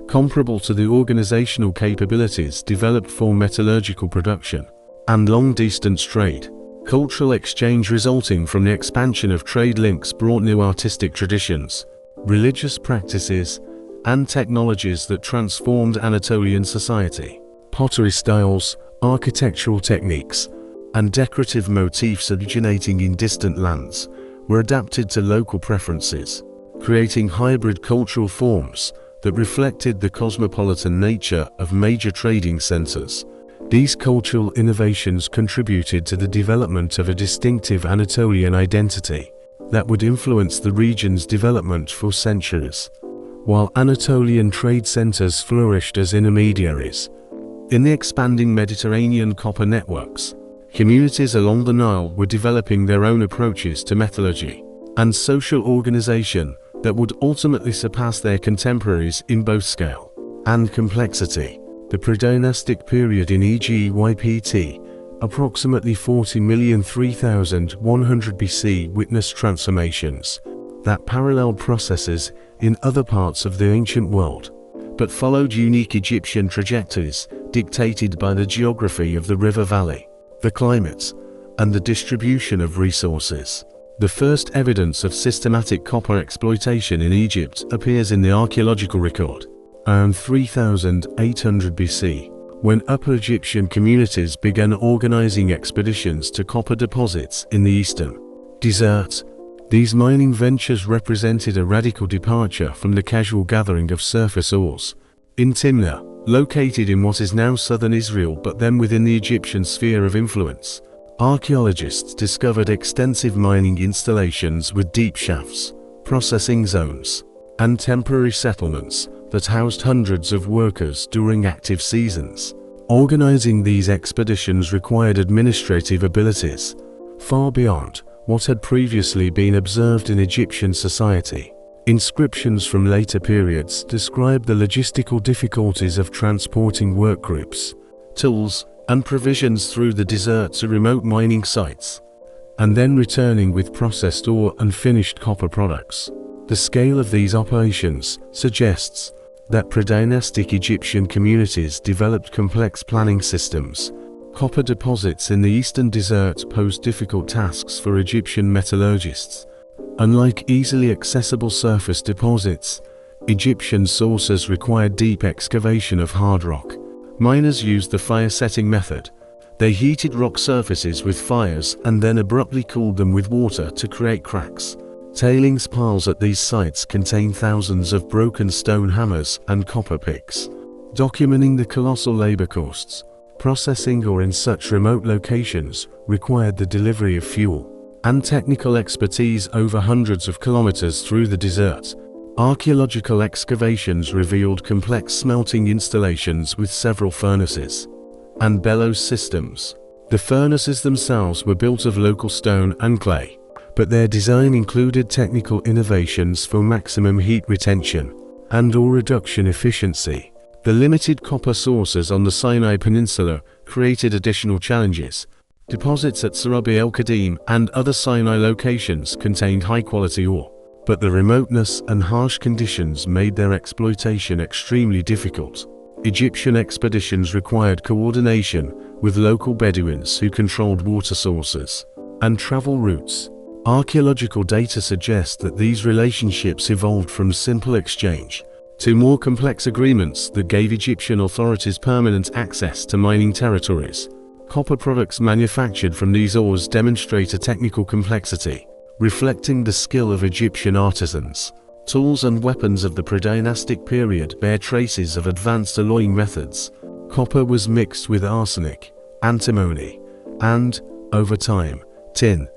Speaker 1: comparable to the organizational capabilities developed for metallurgical production and long-distance trade. Cultural exchange resulting from the expansion of trade links brought new artistic traditions, religious practices, and technologies that transformed Anatolian society. Pottery styles, architectural techniques, and decorative motifs originating in distant lands were adapted to local preferences, creating hybrid cultural forms that reflected the cosmopolitan nature of major trading centers. These cultural innovations contributed to the development of a distinctive Anatolian identity that would influence the region's development for centuries. While Anatolian trade centers flourished as intermediaries in the expanding Mediterranean copper networks, communities along the Nile were developing their own approaches to metallurgy and social organization that would ultimately surpass their contemporaries in both scale and complexity. The predynastic period in Egypt, approximately 40,003,100 BC, witnessed transformations that paralleled processes in other parts of the ancient world, but followed unique Egyptian trajectories dictated by the geography of the river valley, the climate, and the distribution of resources. The first evidence of systematic copper exploitation in Egypt appears in the archaeological record around 3800 BC, when Upper Egyptian communities began organizing expeditions to copper deposits in the eastern desert. These mining ventures represented a radical departure from the casual gathering of surface ores. In Timna, located in what is now southern Israel but then within the Egyptian sphere of influence, archaeologists discovered extensive mining installations with deep shafts, processing zones, and temporary settlements that housed hundreds of workers during active seasons. Organizing these expeditions required administrative abilities far beyond what had previously been observed in Egyptian society. Inscriptions from later periods describe the logistical difficulties of transporting workgroups, tools, and provisions through the desert to remote mining sites, and then returning with processed ore and finished copper products. The scale of these operations suggests that predynastic Egyptian communities developed complex planning systems. Copper deposits in the eastern desert posed difficult tasks for Egyptian metallurgists. Unlike easily accessible surface deposits, Egyptian sources required deep excavation of hard rock. Miners used the fire-setting method. They heated rock surfaces with fires and then abruptly cooled them with water to create cracks. Tailings piles at these sites contain thousands of broken stone hammers and copper picks, documenting the colossal labor costs. Processing ore in such remote locations required the delivery of fuel and technical expertise over hundreds of kilometers through the desert. Archaeological excavations revealed complex smelting installations with several furnaces and bellows systems. The furnaces themselves were built of local stone and clay, but their design included technical innovations for maximum heat retention and ore reduction efficiency. The limited copper sources on the Sinai Peninsula created additional challenges. Deposits at Sarabi el-Qadim and other Sinai locations contained high-quality ore, but the remoteness and harsh conditions made their exploitation extremely difficult. Egyptian expeditions required coordination with local Bedouins who controlled water sources and travel routes. Archaeological data suggest that these relationships evolved from simple exchange to more complex agreements that gave Egyptian authorities permanent access to mining territories. Copper products manufactured from these ores demonstrate a technical complexity, reflecting the skill of Egyptian artisans. Tools and weapons of the pre-dynastic period bear traces of advanced alloying methods. Copper was mixed with arsenic, antimony, and, over time, tin.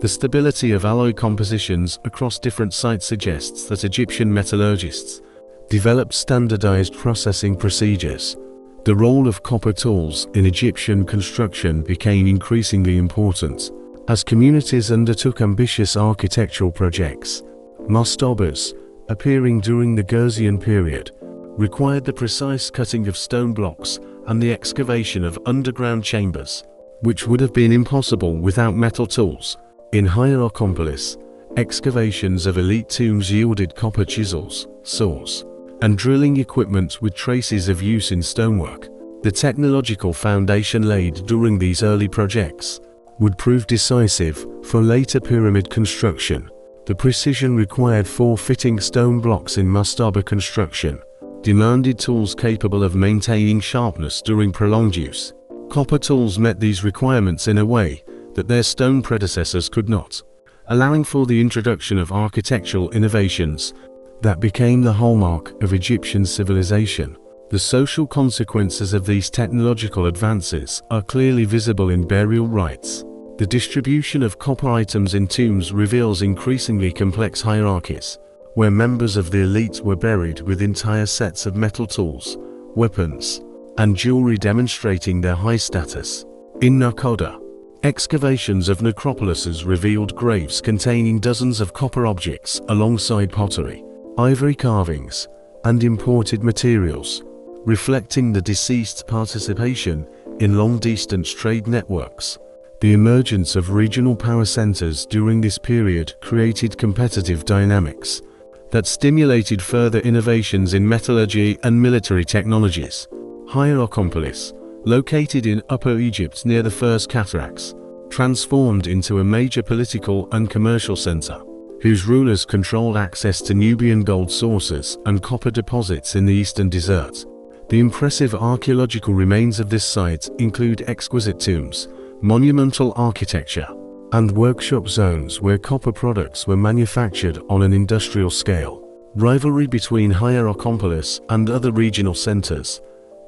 Speaker 1: The stability of alloy compositions across different sites suggests that Egyptian metallurgists developed standardized processing procedures. The role of copper tools in Egyptian construction became increasingly important as communities undertook ambitious architectural projects. Mastabas, appearing during the Gurzian period, required the precise cutting of stone blocks and the excavation of underground chambers, which would have been impossible without metal tools. In Hierakonpolis, excavations of elite tombs yielded copper chisels, saws, and drilling equipment with traces of use in stonework. The technological foundation laid during these early projects would prove decisive for later pyramid construction. The precision required for fitting stone blocks in mastaba construction demanded tools capable of maintaining sharpness during prolonged use. Copper tools met these requirements in a way that their stone predecessors could not, allowing for the introduction of architectural innovations that became the hallmark of Egyptian civilization. The social consequences of these technological advances are clearly visible in burial rites. The distribution of copper items in tombs reveals increasingly complex hierarchies, where members of the elite were buried with entire sets of metal tools, weapons, and jewelry demonstrating their high status. In Nakoda, excavations of necropolises revealed graves containing dozens of copper objects alongside pottery, ivory carvings, and imported materials, reflecting the deceased's participation in long-distance trade networks. The emergence of regional power centers during this period created competitive dynamics that stimulated further innovations in metallurgy and military technologies. Hierakonpolis, located in Upper Egypt near the First Cataracts, transformed into a major political and commercial center, whose rulers controlled access to Nubian gold sources and copper deposits in the eastern desert. The impressive archaeological remains of this site include exquisite tombs, monumental architecture, and workshop zones where copper products were manufactured on an industrial scale. Rivalry between Hierakonpolis and other regional centers,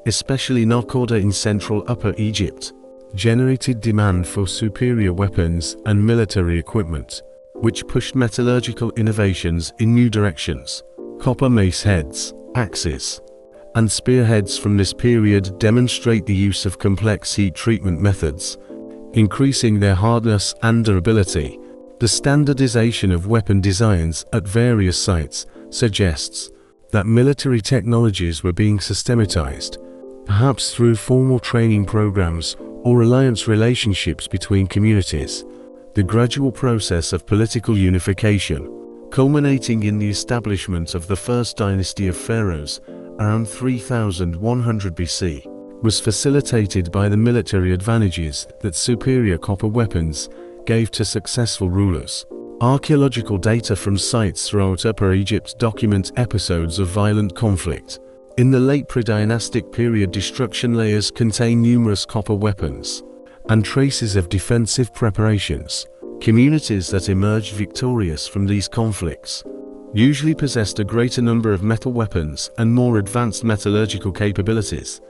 Speaker 1: especially Nakoda in central Upper Egypt, generated demand for superior weapons and military equipment, which pushed metallurgical innovations in new directions. Copper mace heads, axes, and spearheads from this period demonstrate the use of complex heat treatment methods, increasing their hardness and durability. The standardization of weapon designs at various sites suggests that military technologies were being systematized, perhaps through formal training programs or alliance relationships between communities. The gradual process of political unification, culminating in the establishment of the first dynasty of pharaohs around 3100 BC, was facilitated by the military advantages that superior copper weapons gave to successful rulers. Archaeological data from sites throughout Upper Egypt document episodes of violent conflict. In the late pre-dynastic period, destruction layers contain numerous copper weapons and traces of defensive preparations. Communities that emerged victorious from these conflicts usually possessed a greater number of metal weapons and more advanced metallurgical capabilities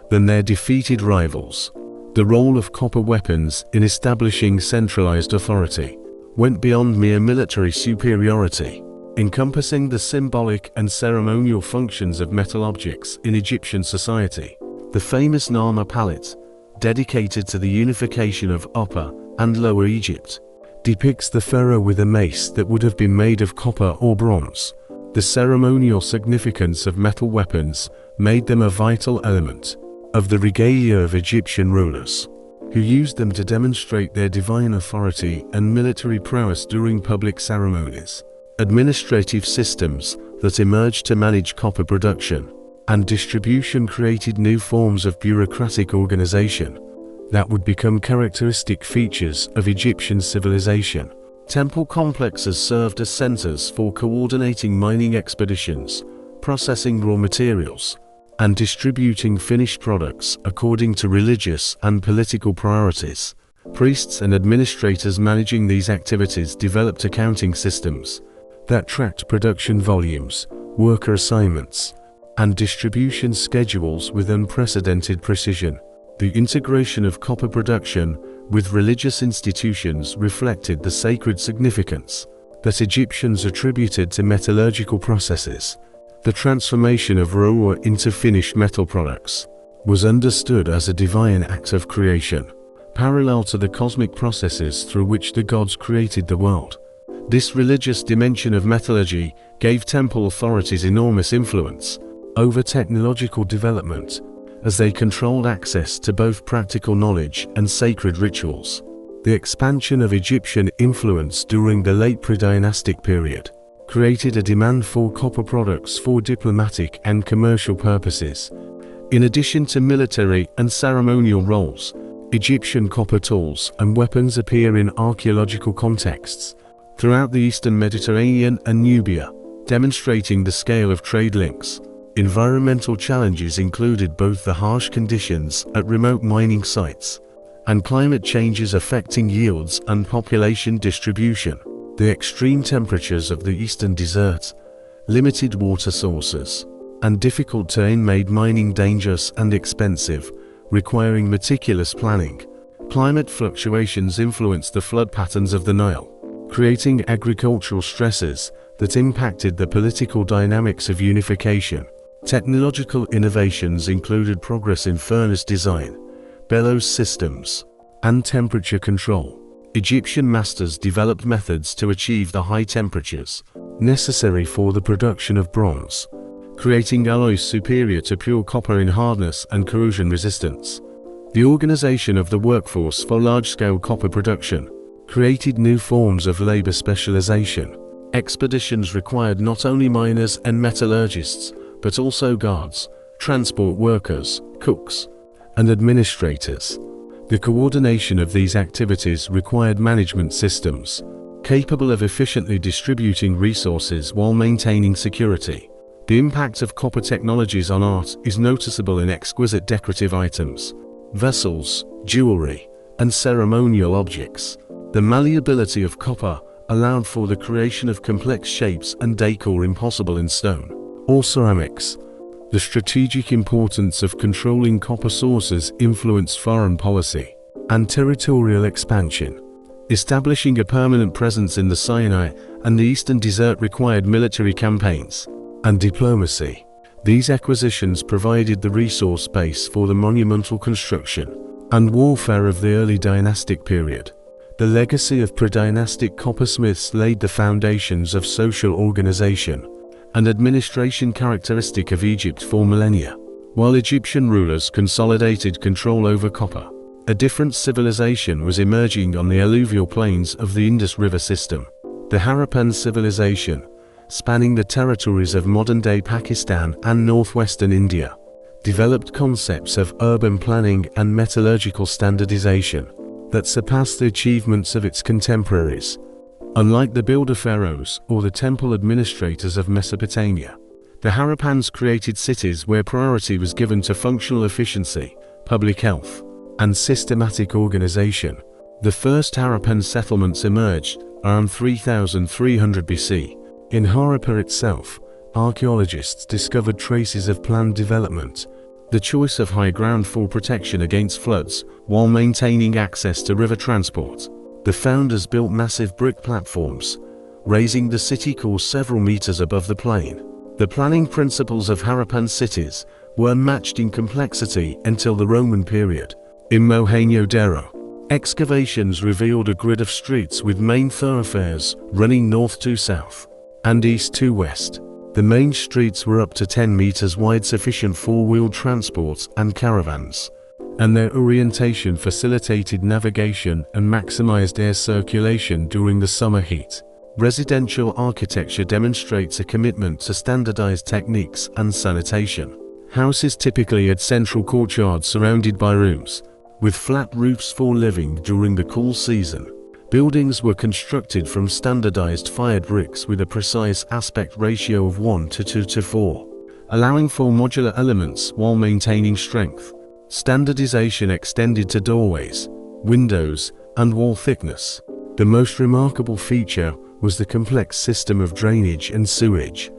Speaker 1: than their defeated rivals. The role of copper weapons in establishing centralized authority went beyond mere military superiority, encompassing the symbolic and ceremonial functions of metal objects in Egyptian society. The famous Narmer palette, dedicated to the unification of Upper and Lower Egypt, depicts the pharaoh with a mace that would have been made of copper or bronze. The ceremonial significance of metal weapons made them a vital element of the regalia of Egyptian rulers, who used them to demonstrate their divine authority and military prowess during public ceremonies. Administrative systems that emerged to manage copper production and distribution created new forms of bureaucratic organization that would become characteristic features of Egyptian civilization. Temple complexes served as centers for coordinating mining expeditions, processing raw materials, and distributing finished products according to religious and political priorities. Priests and administrators managing these activities developed accounting systems that tracked production volumes, worker assignments, and distribution schedules with unprecedented precision. The integration of copper production with religious institutions reflected the sacred significance that Egyptians attributed to metallurgical processes. The transformation of raw ore into finished metal products was understood as a divine act of creation, parallel to the cosmic processes through which the gods created the world. This religious dimension of metallurgy gave temple authorities enormous influence over technological development, as they controlled access to both practical knowledge and sacred rituals. The expansion of Egyptian influence during the late pre-dynastic period created a demand for copper products for diplomatic and commercial purposes. In addition to military and ceremonial roles, Egyptian copper tools and weapons appear in archaeological contexts throughout the Eastern Mediterranean and Nubia, demonstrating the scale of trade links. Environmental challenges included both the harsh conditions at remote mining sites and climate changes affecting yields and population distribution. The extreme temperatures of the eastern desert, limited water sources, and difficult terrain made mining dangerous and expensive, requiring meticulous planning. Climate fluctuations influenced the flood patterns of the Nile, creating agricultural stresses that impacted the political dynamics of unification. Technological innovations included progress in furnace design, bellows systems, and temperature control. Egyptian masters developed methods to achieve the high temperatures necessary for the production of bronze, creating alloys superior to pure copper in hardness and corrosion resistance. The organization of the workforce for large-scale copper production created new forms of labor specialization. Expeditions required not only miners and metallurgists, but also guards, transport workers, cooks, and administrators. The coordination of these activities required management systems capable of efficiently distributing resources while maintaining security. The impact of copper technologies on art is noticeable in exquisite decorative items, vessels, jewelry, and ceremonial objects. The malleability of copper allowed for the creation of complex shapes and decor impossible in stone or ceramics. The strategic importance of controlling copper sources influenced foreign policy and territorial expansion. Establishing a permanent presence in the Sinai and the Eastern Desert required military campaigns and diplomacy. These acquisitions provided the resource base for the monumental construction and warfare of the early dynastic period. The legacy of pre-dynastic coppersmiths laid the foundations of social organization and administration characteristic of Egypt for millennia. While Egyptian rulers consolidated control over copper, a different civilization was emerging on the alluvial plains of the Indus River system. The Harappan civilization, spanning the territories of modern-day Pakistan and northwestern India, developed concepts of urban planning and metallurgical standardization that surpassed the achievements of its contemporaries. Unlike the builder pharaohs or the temple administrators of Mesopotamia, the Harappans created cities where priority was given to functional efficiency, public health, and systematic organization. The first Harappan settlements emerged around 3300 BC. In Harappa itself, archaeologists discovered traces of planned development, the choice of high ground for protection against floods while maintaining access to river transport. The founders built massive brick platforms, raising the city core several meters above the plain. The planning principles of Harappan cities were unmatched in complexity until the Roman period. In Mohenjo-Daro, excavations revealed a grid of streets with main thoroughfares running north to south and east to west. The main streets were up to 10 meters wide, sufficient four-wheeled transport and caravans, and their orientation facilitated navigation and maximized air circulation during the summer heat. Residential architecture demonstrates a commitment to standardized techniques and sanitation. Houses typically had central courtyards surrounded by rooms, with flat roofs for living during the cool season. Buildings were constructed from standardized fired bricks with a precise aspect ratio of 1:2:4, allowing for modular elements while maintaining strength. Standardization extended to doorways, windows, and wall thickness. The most remarkable feature was the complex system of drainage and sewage.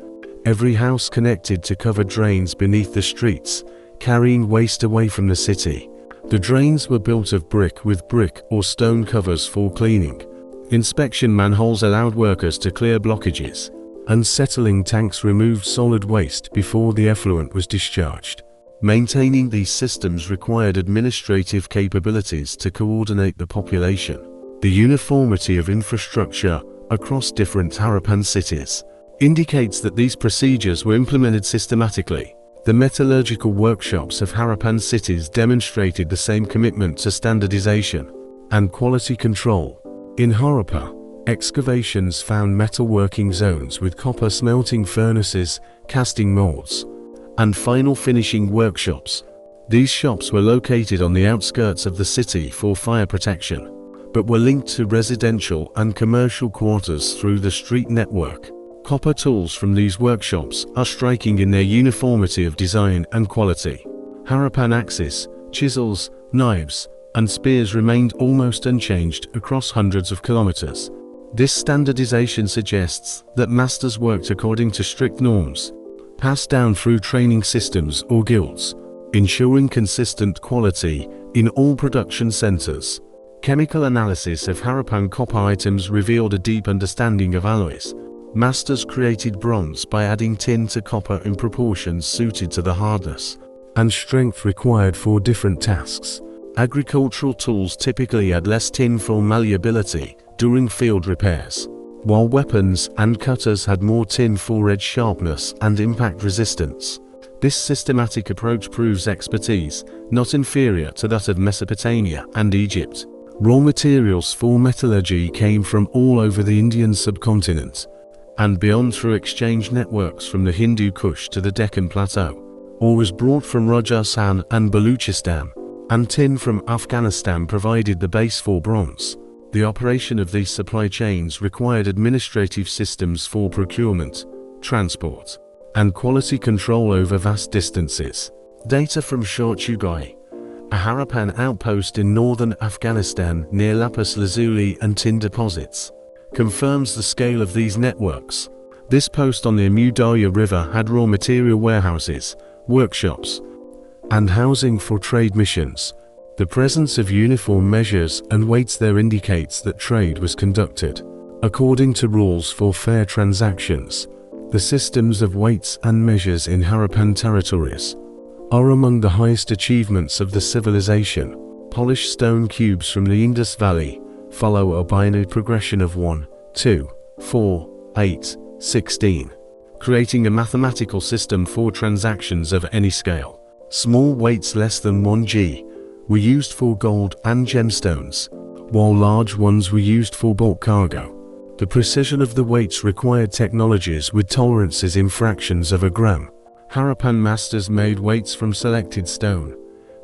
Speaker 1: Every house connected to covered drains beneath the streets, carrying waste away from the city. The drains were built of brick with brick or stone covers for cleaning. Inspection manholes allowed workers to clear blockages, and settling tanks removed solid waste before the effluent was discharged. Maintaining these systems required administrative capabilities to coordinate the population. The uniformity of infrastructure across different Harappan cities indicates that these procedures were implemented systematically. The metallurgical workshops of Harappan cities demonstrated the same commitment to standardization and quality control. In Harappa, excavations found metalworking zones with copper smelting furnaces, casting molds, and final finishing workshops. These shops were located on the outskirts of the city for fire protection, but were linked to residential and commercial quarters through the street network. Copper tools from these workshops are striking in their uniformity of design and quality. Harappan axes, chisels, knives, and spears remained almost unchanged across hundreds of kilometers. This standardization suggests that masters worked according to strict norms, passed down through training systems or guilds, ensuring consistent quality in all production centers. Chemical analysis of Harappan copper items revealed a deep understanding of alloys. Masters created bronze by adding tin to copper in proportions suited to the hardness and strength required for different tasks. Agricultural tools typically had less tin for malleability during field repairs, while weapons and cutters had more tin for edge sharpness and impact resistance. This systematic approach proves expertise, not inferior to that of Mesopotamia and Egypt. Raw materials for metallurgy came from all over the Indian subcontinent and beyond through exchange networks from the Hindu Kush to the Deccan Plateau. Ore was brought from Rajasthan and Baluchistan, and tin from Afghanistan provided the base for bronze. The operation of these supply chains required administrative systems for procurement, transport, and quality control over vast distances. Data from Shortchugai, a Harappan outpost in northern Afghanistan near lapis lazuli and tin deposits, confirms the scale of these networks. This post on the Amu Darya River had raw material warehouses, workshops, and housing for trade missions. The presence of uniform measures and weights there indicates that trade was conducted according to rules for fair transactions. The systems of weights and measures in Harappan territories are among the highest achievements of the civilization. Polished stone cubes from the Indus Valley follow a binary progression of 1, 2, 4, 8, 16, creating a mathematical system for transactions of any scale. Small weights less than 1 g were used for gold and gemstones, while large ones were used for bulk cargo. The precision of the weights required technologies with tolerances in fractions of a gram. Harappan masters made weights from selected stone,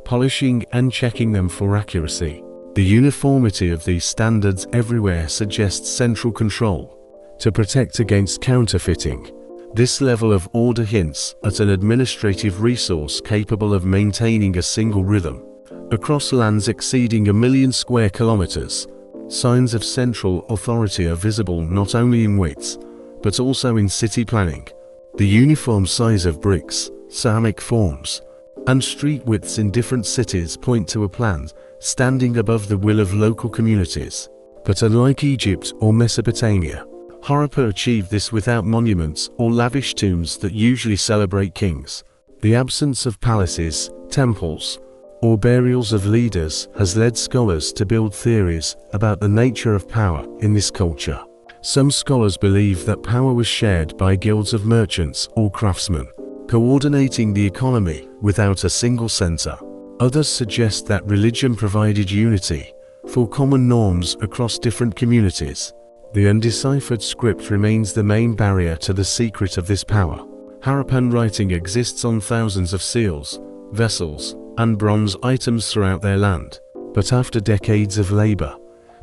Speaker 1: polishing and checking them for accuracy. The uniformity of these standards everywhere suggests central control to protect against counterfeiting. This level of order hints at an administrative resource capable of maintaining a single rhythm across lands exceeding 1 million square kilometers. Signs of central authority are visible not only in weights, but also in city planning. The uniform size of bricks, ceramic forms, and street widths in different cities point to a plan standing above the will of local communities. But unlike Egypt or Mesopotamia, Harappa achieved this without monuments or lavish tombs that usually celebrate kings. The absence of palaces, temples, or burials of leaders has led scholars to build theories about the nature of power in this culture. Some scholars believe that power was shared by guilds of merchants or craftsmen, coordinating the economy without a single center. Others suggest that religion provided unity for common norms across different communities. The undeciphered script remains the main barrier to the secret of this power. Harappan writing exists on thousands of seals, vessels, and bronze items throughout their land. But after decades of labor,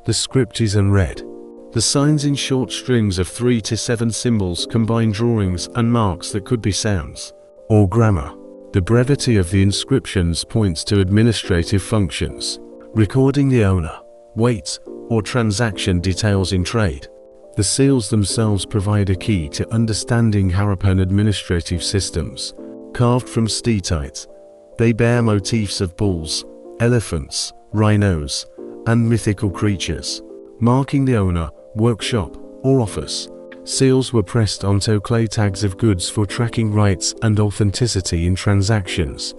Speaker 1: the script is unread. The signs in short strings of 3 to 7 symbols combine drawings and marks that could be sounds or grammar. The brevity of the inscriptions points to administrative functions, recording the owner, weight, or transaction details in trade. The seals themselves provide a key to understanding Harappan administrative systems. Carved from steatite, they bear motifs of bulls, elephants, rhinos, and mythical creatures, marking the owner, workshop, or office. Seals were pressed onto clay tags of goods for tracking rights and authenticity in transactions.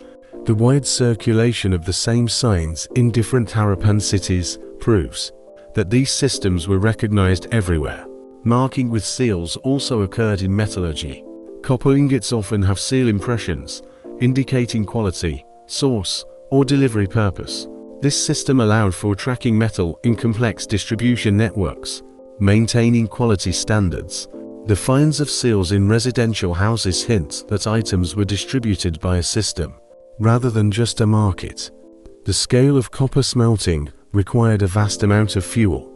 Speaker 1: The wide circulation of the same signs in different Harappan cities proves that these systems were recognized everywhere. Marking with seals also occurred in metallurgy. Copper ingots often have seal impressions, indicating quality, source, or delivery purpose. This system allowed for tracking metal in complex distribution networks, maintaining quality standards. The finds of seals in residential houses hint that items were distributed by a system, rather than just a market. The scale of copper smelting required a vast amount of fuel,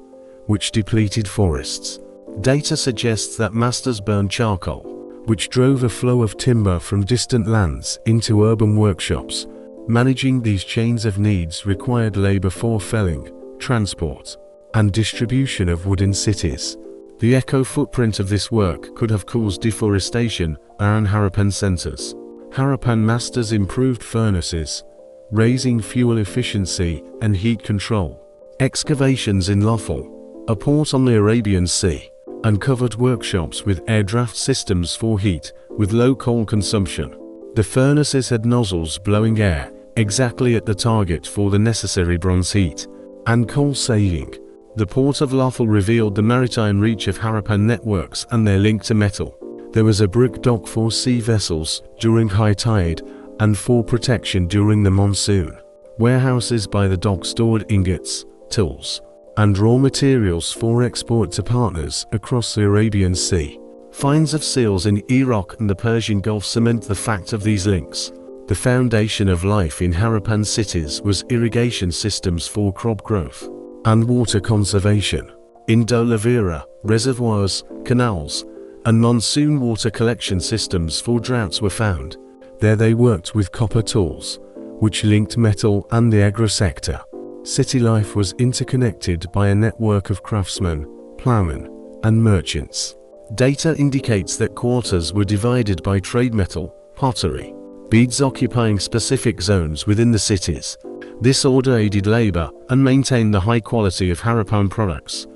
Speaker 1: which depleted forests. Data suggests that masters burned charcoal, which drove a flow of timber from distant lands into urban workshops. Managing these chains of needs required labor for felling, transport, and distribution of wood in cities. The eco-footprint of this work could have caused deforestation around Harappan centers. Harappan masters improved furnaces, raising fuel efficiency and heat control. Excavations in Lothal, a port on the Arabian Sea, uncovered workshops with air draft systems for heat with low coal consumption. The furnaces had nozzles blowing air exactly at the target for the necessary bronze heat and coal saving. The port of Lothal revealed the maritime reach of Harappan networks and their link to metal. There was a brick dock for sea vessels during high tide and for protection during the monsoon. Warehouses by the dock stored ingots, tools, and raw materials for export to partners across the Arabian Sea. Finds of seals in Iraq and the Persian Gulf cement the fact of these links. The foundation of life in Harappan cities was irrigation systems for crop growth and water conservation. In Dolavira, reservoirs, canals, and monsoon water collection systems for droughts were found. There they worked with copper tools, which linked metal and the agro sector. City life was interconnected by a network of craftsmen, ploughmen, and merchants. Data indicates that quarters were divided by trade metal, pottery, beads occupying specific zones within the cities. This order aided labor and maintained the high quality of Harappan products.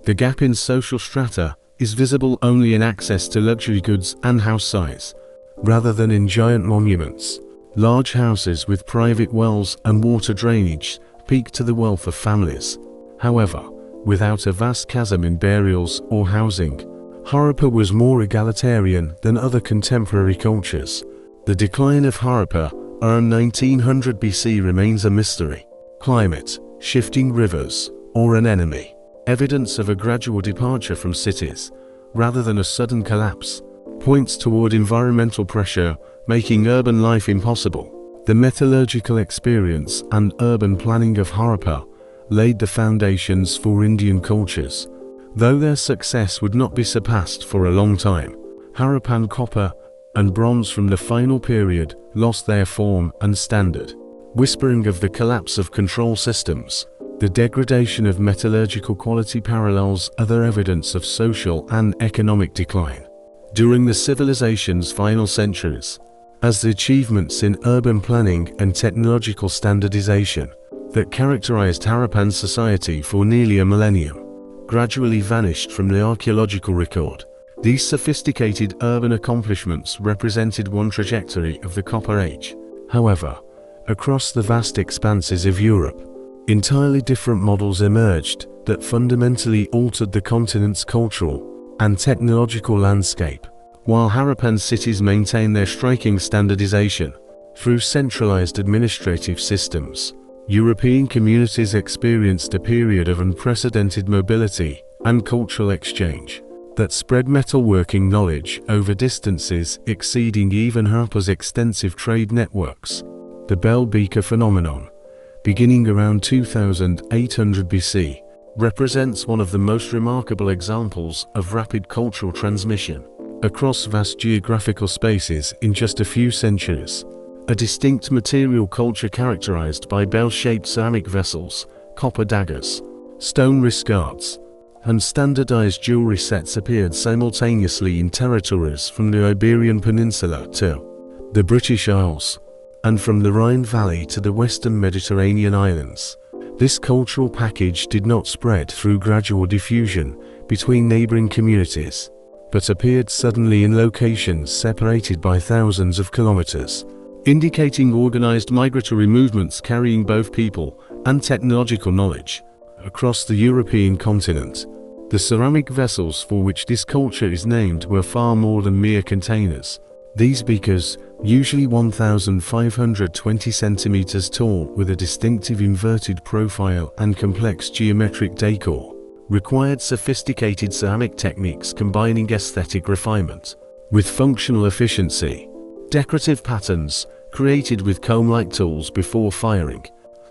Speaker 1: The gap in social strata is visible only in access to luxury goods and house size, rather than in giant monuments. Large houses with private wells and water drainage peak to the wealth of families. However, without a vast chasm in burials or housing, Harappa was more egalitarian than other contemporary cultures. The decline of Harappa around 1900 BC remains a mystery. Climate, shifting rivers, or an enemy. Evidence of a gradual departure from cities, rather than a sudden collapse, points toward environmental pressure making urban life impossible. The metallurgical experience and urban planning of Harappa laid the foundations for Indian cultures. Though their success would not be surpassed for a long time, Harappan copper and bronze from the final period lost their form and standard, whispering of the collapse of control systems. The degradation of metallurgical quality parallels other evidence of social and economic decline. During the civilization's final centuries, as the achievements in urban planning and technological standardization that characterized Harappan society for nearly a millennium gradually vanished from the archaeological record, these sophisticated urban accomplishments represented one trajectory of the Copper Age. However, across the vast expanses of Europe, entirely different models emerged that fundamentally altered the continent's cultural and technological landscape. While Harappan cities maintained their striking standardization through centralized administrative systems, European communities experienced a period of unprecedented mobility and cultural exchange that spread metalworking knowledge over distances exceeding even Harappa's extensive trade networks. The Bell Beaker phenomenon, beginning around 2800 BC, represents one of the most remarkable examples of rapid cultural transmission across vast geographical spaces in just a few centuries. A distinct material culture characterized by bell-shaped ceramic vessels, copper daggers, stone wrist guards, and standardized jewelry sets appeared simultaneously in territories from the Iberian Peninsula to the British Isles, and from the Rhine Valley to the western Mediterranean islands. This cultural package did not spread through gradual diffusion between neighboring communities, but appeared suddenly in locations separated by thousands of kilometers, indicating organized migratory movements carrying both people and technological knowledge across the European continent. The ceramic vessels for which this culture is named were far more than mere containers. These beakers, usually 1,520 centimeters tall with a distinctive inverted profile and complex geometric decor, required sophisticated ceramic techniques combining aesthetic refinement with functional efficiency. Decorative patterns, created with comb-like tools before firing,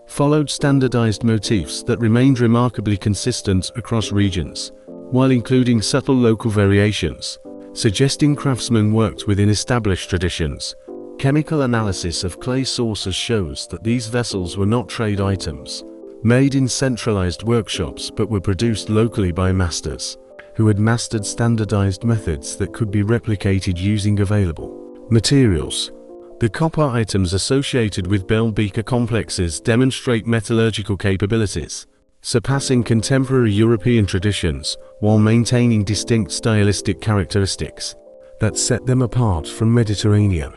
Speaker 1: followed standardized motifs that remained remarkably consistent across regions, while including subtle local variations, suggesting craftsmen worked within established traditions. Chemical analysis of clay sources shows that these vessels were not trade items, made in centralized workshops but were produced locally by masters, who had mastered standardized methods that could be replicated using available materials. The copper items associated with bell beaker complexes demonstrate metallurgical capabilities, surpassing contemporary European traditions while maintaining distinct stylistic characteristics that set them apart from Mediterranean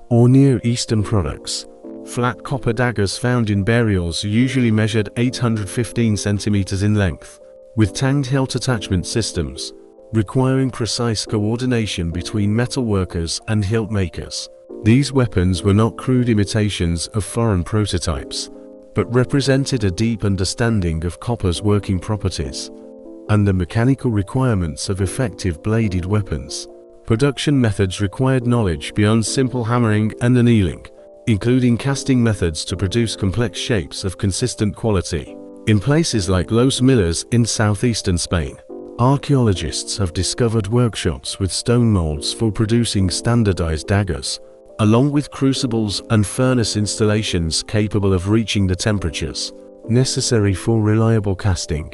Speaker 1: or Near Eastern products. Flat copper daggers found in burials usually measured 815 centimeters in length, with tanged hilt attachment systems, requiring precise coordination between metalworkers and hilt makers. These weapons were not crude imitations of foreign prototypes, but represented a deep understanding of copper's working properties and the mechanical requirements of effective bladed weapons. Production methods required knowledge beyond simple hammering and annealing, including casting methods to produce complex shapes of consistent quality. In places like Los Millas in southeastern Spain, archaeologists have discovered workshops with stone molds for producing standardized daggers, along with crucibles and furnace installations capable of reaching the temperatures necessary for reliable casting.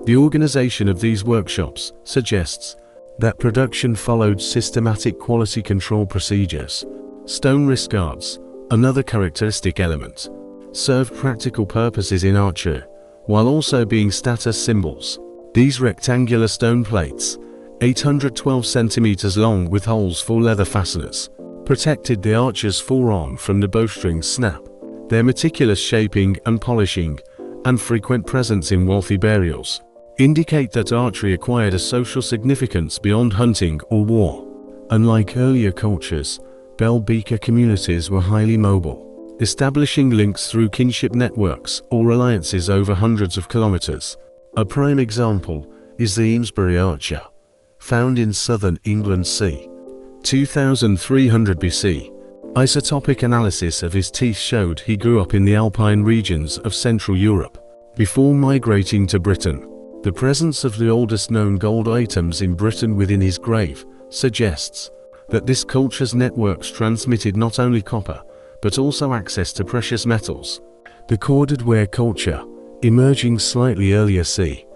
Speaker 1: The organization of these workshops suggests that production followed systematic quality control procedures. Stone wrist guards, another characteristic element, served practical purposes in archery, while also being status symbols. These rectangular stone plates, 812 centimeters long with holes for leather fasteners, protected the archer's forearm from the bowstring's snap. Their meticulous shaping and polishing, and frequent presence in wealthy burials, indicate that archery acquired a social significance beyond hunting or war. Unlike earlier cultures, bell beaker communities were highly mobile, establishing links through kinship networks or alliances over hundreds of kilometers. A prime example is the Amesbury archer, found in southern England c. 2300 BC. Isotopic analysis of his teeth showed he grew up in the alpine regions of Central Europe. Before migrating to Britain, the presence of the oldest known gold items in Britain within his grave suggests that this culture's networks transmitted not only copper, but also access to precious metals. The corded ware culture, emerging slightly earlier c.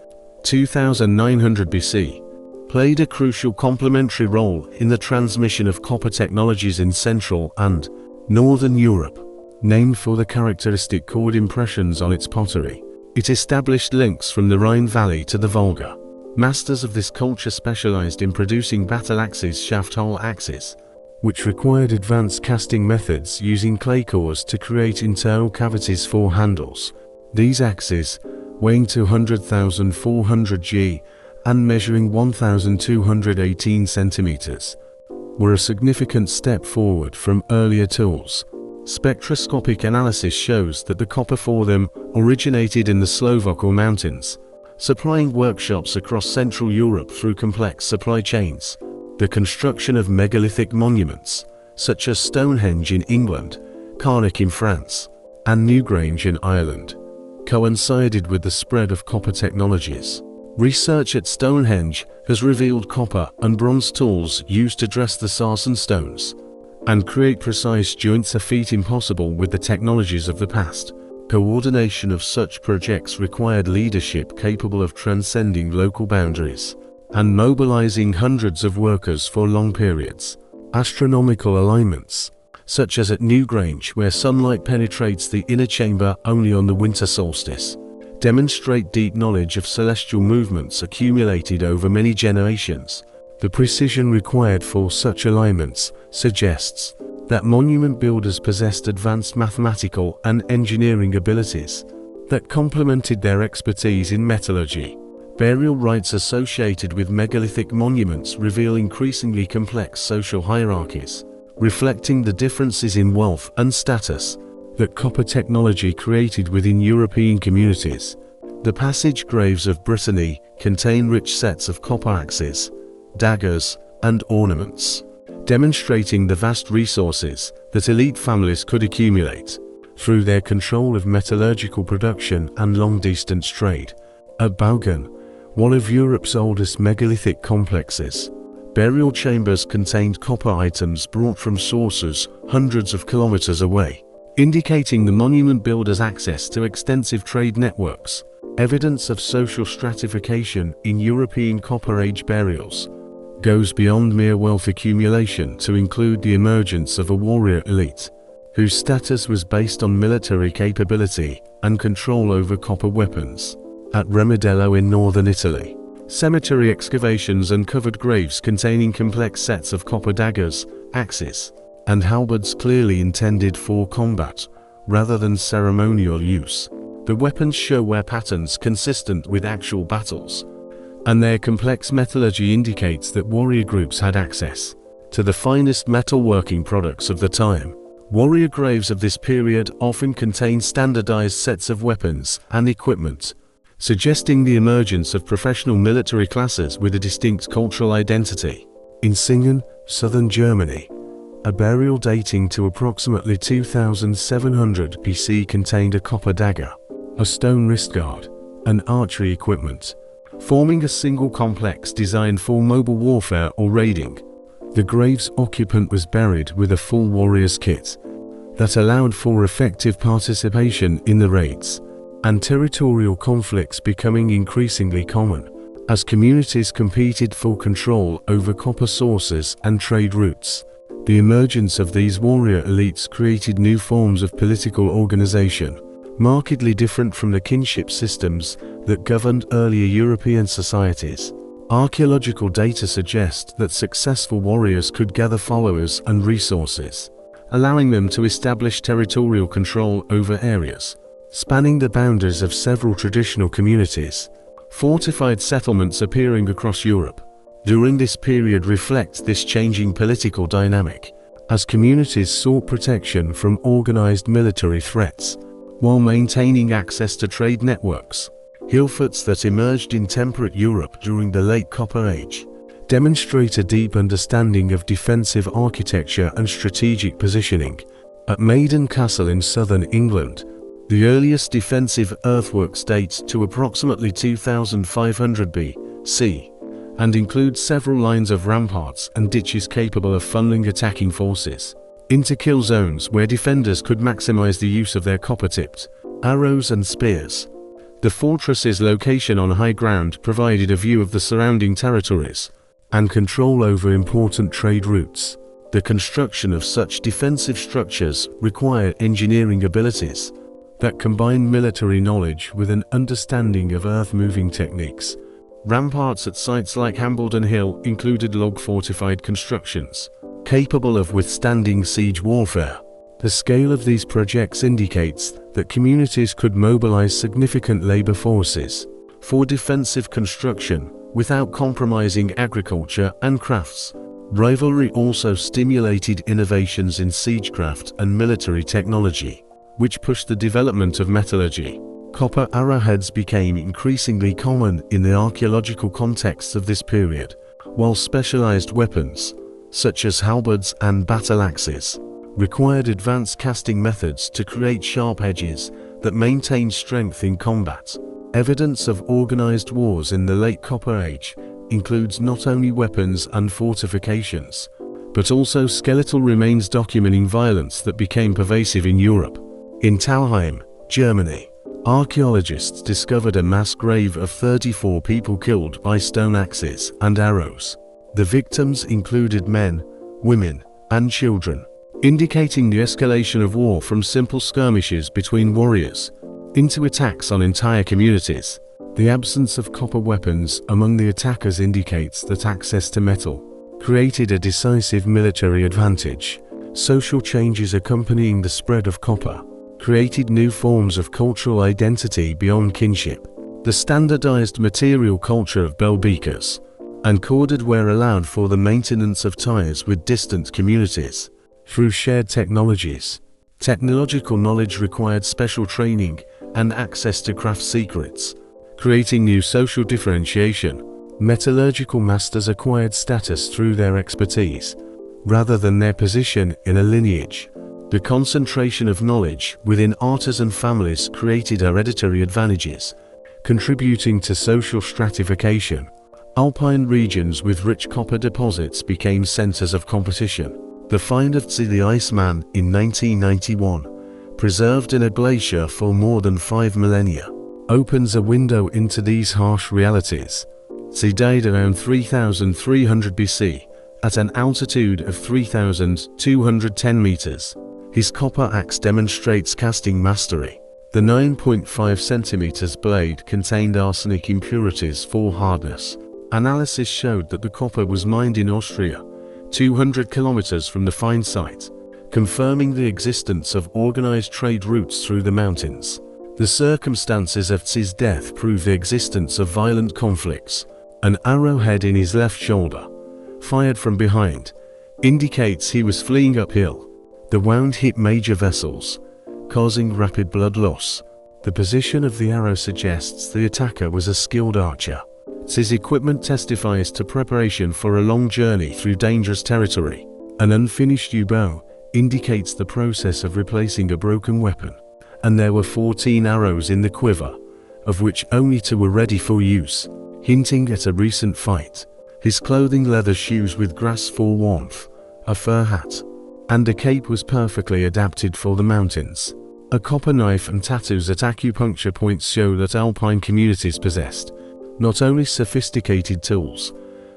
Speaker 1: 2900 BC, played a crucial complementary role in the transmission of copper technologies in Central and Northern Europe. Named for the characteristic cord impressions on its pottery, it established links from the Rhine Valley to the Volga. Masters of this culture specialized in producing battle axes, shaft-hole axes, which required advanced casting methods using clay cores to create internal cavities for handles. These axes, weighing 200,400 g and measuring 1,218 centimeters, were a significant step forward from earlier tools. Spectroscopic analysis shows that the copper for them originated in the Slovak Mountains, supplying workshops across Central Europe through complex supply chains. The construction of megalithic monuments, such as Stonehenge in England, Carnac in France, and Newgrange in Ireland, coincided with the spread of copper technologies. Research at Stonehenge has revealed copper and bronze tools used to dress the sarsen stones and create precise joints, a feat impossible with the technologies of the past. Coordination of such projects required leadership capable of transcending local boundaries and mobilizing hundreds of workers for long periods. Astronomical alignments, such as at Newgrange, where sunlight penetrates the inner chamber only on the winter solstice, demonstrate deep knowledge of celestial movements accumulated over many generations. The precision required for such alignments suggests that monument builders possessed advanced mathematical and engineering abilities that complemented their expertise in metallurgy. Burial rites associated with megalithic monuments reveal increasingly complex social hierarchies, reflecting the differences in wealth and status that copper technology created within European communities. The passage graves of Brittany contain rich sets of copper axes, daggers, and ornaments, demonstrating the vast resources that elite families could accumulate through their control of metallurgical production and long-distance trade. At Balkans, one of Europe's oldest megalithic complexes, burial chambers contained copper items brought from sources hundreds of kilometers away, indicating the monument builders' access to extensive trade networks. Evidence of social stratification in European Copper Age burials goes beyond mere wealth accumulation to include the emergence of a warrior elite, whose status was based on military capability and control over copper weapons. At Remedello in northern Italy, cemetery excavations uncovered graves containing complex sets of copper daggers, axes, and halberds clearly intended for combat rather than ceremonial use. The weapons show wear patterns consistent with actual battles, and their complex metallurgy indicates that warrior groups had access to the finest metalworking products of the time. Warrior graves of this period often contain standardized sets of weapons and equipment, suggesting the emergence of professional military classes with a distinct cultural identity. In Singen, southern Germany, a burial dating to approximately 2700 BC contained a copper dagger, a stone wristguard, and archery equipment, forming a single complex designed for mobile warfare or raiding. The grave's occupant was buried with a full warrior's kit that allowed for effective participation in the raids, and territorial conflicts becoming increasingly common as communities competed for control over copper sources and trade routes. The emergence of these warrior elites created new forms of political organization, markedly different from the kinship systems that governed earlier European societies. Archaeological data suggest that successful warriors could gather followers and resources, allowing them to establish territorial control over areas spanning the boundaries of several traditional communities. Fortified settlements appearing across Europe during this period reflect this changing political dynamic, as communities sought protection from organized military threats while maintaining access to trade networks. Hill forts that emerged in temperate Europe during the late Copper Age demonstrate a deep understanding of defensive architecture and strategic positioning. At Maiden Castle in southern England, The earliest defensive earthworks date to approximately 2500 BC, and include several lines of ramparts and ditches capable of funneling attacking forces into kill zones where defenders could maximize the use of their copper-tipped arrows and spears. The fortress's location on high ground provided a view of the surrounding territories and control over important trade routes. The construction of such defensive structures required engineering abilities that combined military knowledge with an understanding of earth-moving techniques. Ramparts at sites like Hambledon Hill included log-fortified constructions, capable of withstanding siege warfare. The scale of these projects indicates that communities could mobilize significant labor forces for defensive construction without compromising agriculture and crafts. Rivalry also stimulated innovations in siegecraft and military technology, which pushed the development of metallurgy. Copper arrowheads became increasingly common in the archaeological contexts of this period, while specialized weapons, such as halberds and battle axes, required advanced casting methods to create sharp edges that maintained strength in combat. Evidence of organized wars in the late Copper Age includes not only weapons and fortifications, but also skeletal remains documenting violence that became pervasive in Europe. In Talheim, Germany, archaeologists discovered a mass grave of 34 people killed by stone axes and arrows. The victims included men, women, and children, indicating the escalation of war from simple skirmishes between warriors into attacks on entire communities. The absence of copper weapons among the attackers indicates that access to metal created a decisive military advantage. Social changes accompanying the spread of copper created new forms of cultural identity beyond kinship. The standardized material culture of bell beakers and corded ware allowed for the maintenance of ties with distant communities through shared technologies. Technological knowledge required special training and access to craft secrets, creating new social differentiation. Metallurgical masters acquired status through their expertise, rather than their position in a lineage. The concentration of knowledge within artisan families created hereditary advantages, contributing to social stratification. Alpine regions with rich copper deposits became centers of competition. The find of Ötzi the Iceman in 1991, preserved in a glacier for more than 5 millennia, opens a window into these harsh realities. Ötzi died around 3300 BC, at an altitude of 3,210 meters. His copper axe demonstrates casting mastery. The 9.5 centimeters blade contained arsenic impurities for hardness. Analysis showed that the copper was mined in Austria, 200 kilometers from the find site, confirming the existence of organized trade routes through the mountains. The circumstances of Ötzi's death prove the existence of violent conflicts. An arrowhead in his left shoulder, fired from behind, indicates he was fleeing uphill. The wound hit major vessels, causing rapid blood loss. The position of the arrow suggests the attacker was a skilled archer. Ötzi's equipment testifies to preparation for a long journey through dangerous territory. An unfinished U-bow indicates the process of replacing a broken weapon, and there were 14 arrows in the quiver, of which only 2 were ready for use, hinting at a recent fight. His clothing, leather shoes with grass for warmth, a fur hat, and a cape was perfectly adapted for the mountains. A copper knife and tattoos at acupuncture points show that alpine communities possessed not only sophisticated tools,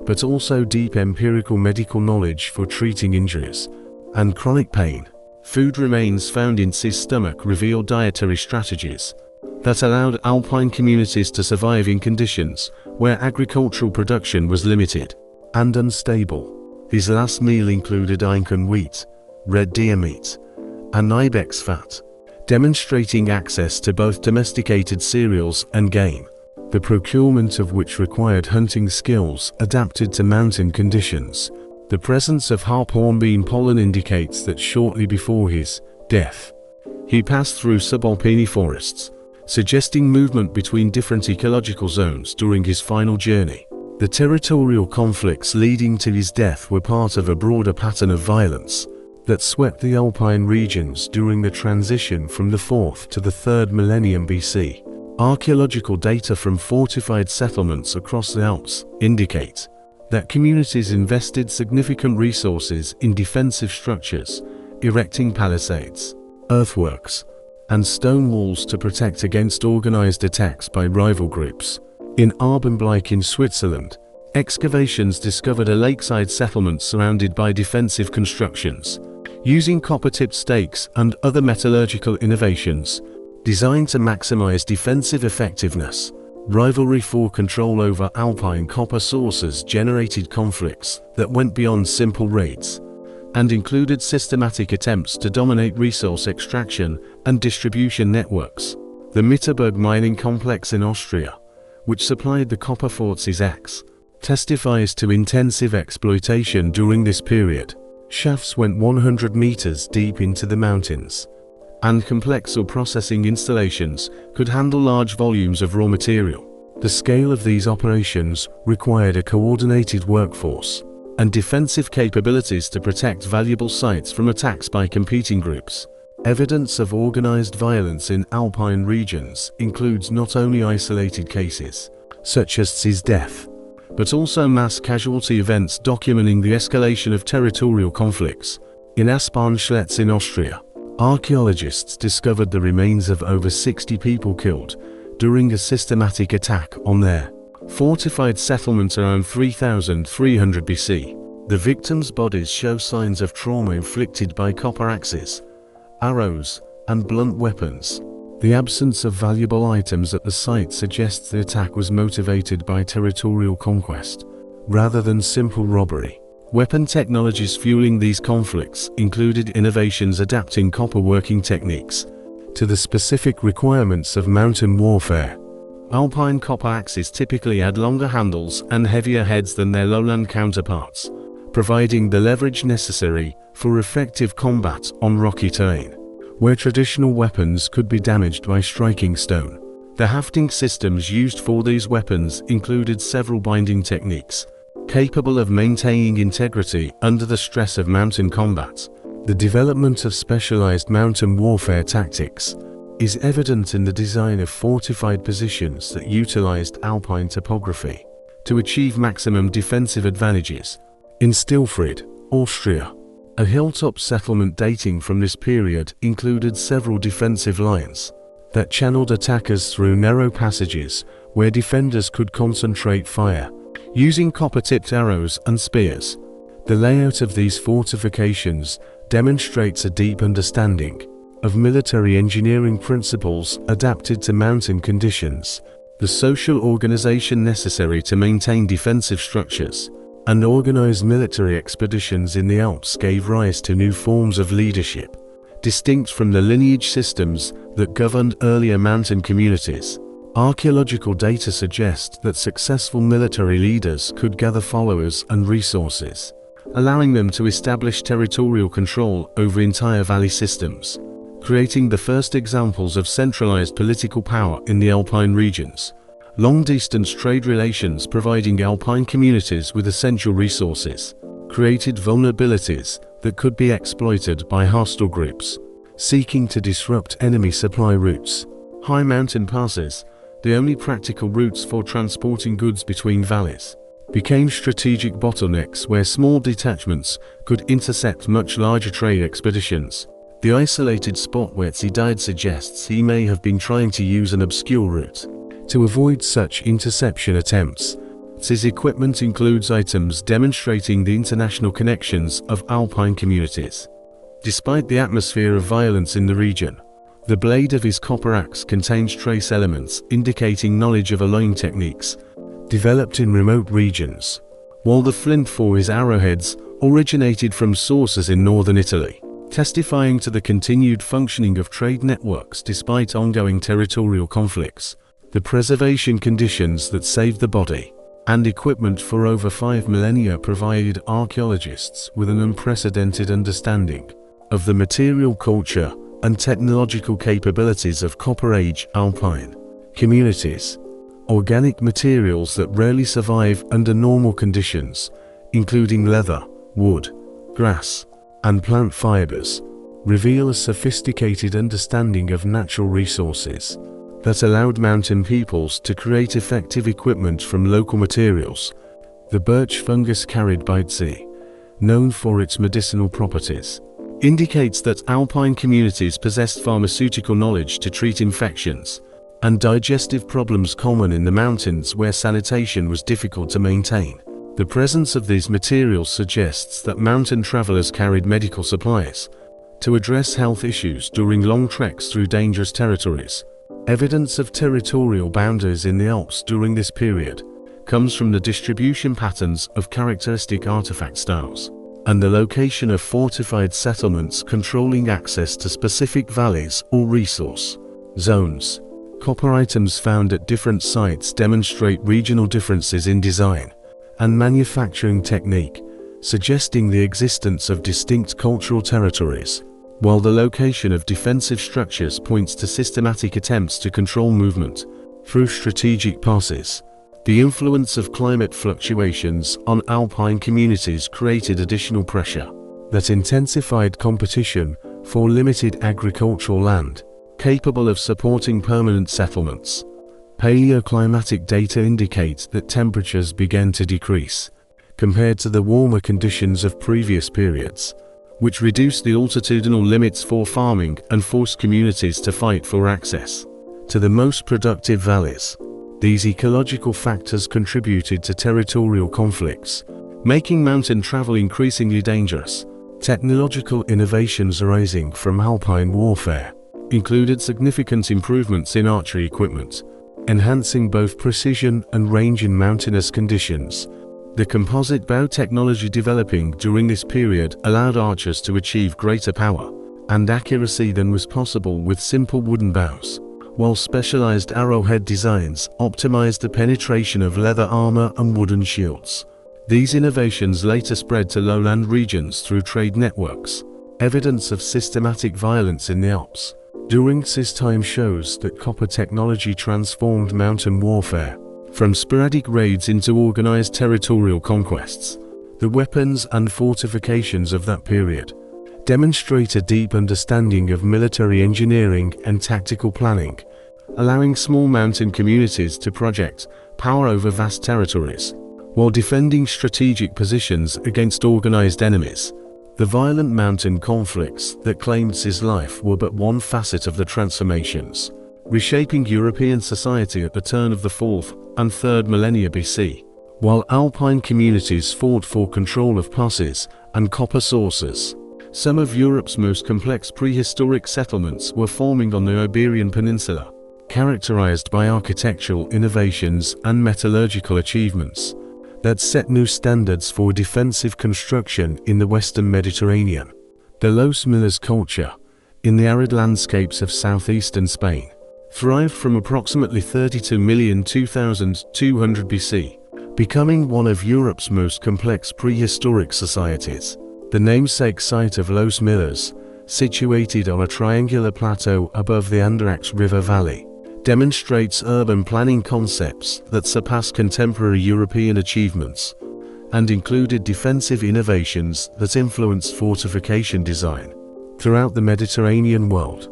Speaker 1: but also deep empirical medical knowledge for treating injuries and chronic pain. Food remains found in Ötzi's stomach reveal dietary strategies that allowed alpine communities to survive in conditions where agricultural production was limited and unstable. His last meal included einkorn wheat, red deer meat, and ibex fat, demonstrating access to both domesticated cereals and game, the procurement of which required hunting skills adapted to mountain conditions. The presence of harphornbean pollen indicates that shortly before his death, he passed through subalpine forests, suggesting movement between different ecological zones during his final journey. The territorial conflicts leading to his death were part of a broader pattern of violence. that swept the Alpine regions during the transition from the 4th to the 3rd millennium BC. Archaeological data from fortified settlements across the Alps indicate that communities invested significant resources in defensive structures, erecting palisades, earthworks, and stone walls to protect against organized attacks by rival groups. In Arbenbleich in Switzerland, excavations discovered a lakeside settlement surrounded by defensive constructions, using copper-tipped stakes and other metallurgical innovations designed to maximize defensive effectiveness. Rivalry for control over Alpine copper sources generated conflicts that went beyond simple raids and included systematic attempts to dominate resource extraction and distribution networks. The Mitterberg mining complex in Austria, which supplied the copper forts Axe, testifies to intensive exploitation during this period. Shafts went 100 meters deep into the mountains, and complex ore processing installations could handle large volumes of raw material. The scale of these operations required a coordinated workforce and defensive capabilities to protect valuable sites from attacks by competing groups. Evidence of organized violence in Alpine regions includes not only isolated cases, such as Ötzi's death, but also mass casualty events documenting the escalation of territorial conflicts. In Aspern-Schletz in Austria, archaeologists discovered the remains of over 60 people killed during a systematic attack on their fortified settlement around 3300 BC. The victims' bodies show signs of trauma inflicted by copper axes, arrows, and blunt weapons. The absence of valuable items at the site suggests the attack was motivated by territorial conquest, rather than simple robbery. Weapon technologies fueling these conflicts included innovations adapting copper working techniques to the specific requirements of mountain warfare. Alpine copper axes typically had longer handles and heavier heads than their lowland counterparts, providing the leverage necessary for effective combat on rocky terrain, where traditional weapons could be damaged by striking stone. The hafting systems used for these weapons included several binding techniques, capable of maintaining integrity under the stress of mountain combat. The development of specialized mountain warfare tactics is evident in the design of fortified positions that utilized alpine topography to achieve maximum defensive advantages. In Stilfrid, Austria, a hilltop settlement dating from this period included several defensive lines that channeled attackers through narrow passages where defenders could concentrate fire, using copper-tipped arrows and spears. The layout of these fortifications demonstrates a deep understanding of military engineering principles adapted to mountain conditions. The social organization necessary to maintain defensive structures and organize military expeditions in the Alps gave rise to new forms of leadership, distinct from the lineage systems that governed earlier mountain communities. Archaeological data suggest that successful military leaders could gather followers and resources, allowing them to establish territorial control over entire valley systems, creating the first examples of centralized political power in the Alpine regions. Long-distance trade relations providing Alpine communities with essential resources created vulnerabilities that could be exploited by hostile groups seeking to disrupt enemy supply routes. High mountain passes, the only practical routes for transporting goods between valleys, became strategic bottlenecks where small detachments could intercept much larger trade expeditions. The isolated spot where Ötzi died suggests he may have been trying to use an obscure route to avoid such interception attempts. Ötzi's equipment includes items demonstrating the international connections of Alpine communities. Despite the atmosphere of violence in the region, the blade of his copper axe contains trace elements indicating knowledge of alloying techniques developed in remote regions, while the flint for his arrowheads originated from sources in northern Italy, testifying to the continued functioning of trade networks despite ongoing territorial conflicts. The preservation conditions that saved the body and equipment for over 5 millennia provided archaeologists with an unprecedented understanding of the material culture and technological capabilities of Copper Age Alpine communities. Organic materials that rarely survive under normal conditions, including leather, wood, grass, and plant fibers, reveal a sophisticated understanding of natural resources that allowed mountain peoples to create effective equipment from local materials. The birch fungus carried by Ötzi, known for its medicinal properties, indicates that alpine communities possessed pharmaceutical knowledge to treat infections and digestive problems common in the mountains where sanitation was difficult to maintain. The presence of these materials suggests that mountain travelers carried medical supplies to address health issues during long treks through dangerous territories. Evidence of territorial boundaries in the Alps during this period comes from the distribution patterns of characteristic artifact styles and the location of fortified settlements controlling access to specific valleys or resource zones. Copper items found at different sites demonstrate regional differences in design and manufacturing technique, suggesting the existence of distinct cultural territories, while the location of defensive structures points to systematic attempts to control movement through strategic passes. The influence of climate fluctuations on alpine communities created additional pressure that intensified competition for limited agricultural land capable of supporting permanent settlements. Paleoclimatic data indicate that temperatures began to decrease compared to the warmer conditions of previous periods, which reduced the altitudinal limits for farming and forced communities to fight for access to the most productive valleys. These ecological factors contributed to territorial conflicts, making mountain travel increasingly dangerous. Technological innovations arising from alpine warfare included significant improvements in archery equipment, enhancing both precision and range in mountainous conditions. The composite bow technology developing during this period allowed archers to achieve greater power and accuracy than was possible with simple wooden bows, while specialized arrowhead designs optimized the penetration of leather armor and wooden shields. These innovations later spread to lowland regions through trade networks. Evidence of systematic violence in the Alps during this time shows that copper technology transformed mountain warfare from sporadic raids into organized territorial conquests. The weapons and fortifications of that period demonstrate a deep understanding of military engineering and tactical planning, allowing small mountain communities to project power over vast territories while defending strategic positions against organized enemies. The violent mountain conflicts that claimed his life were but one facet of the transformations reshaping European society at the turn of the 4th and 3rd millennia BC. While alpine communities fought for control of passes and copper sources, some of Europe's most complex prehistoric settlements were forming on the Iberian Peninsula, characterized by architectural innovations and metallurgical achievements that set new standards for defensive construction in the Western Mediterranean. The Los Millas culture, in the arid landscapes of southeastern Spain, thrived from approximately 32,000–2200 BC, becoming one of Europe's most complex prehistoric societies. The namesake site of Los Millas, situated on a triangular plateau above the Andarax River Valley, demonstrates urban planning concepts that surpass contemporary European achievements and included defensive innovations that influenced fortification design. Throughout the Mediterranean world,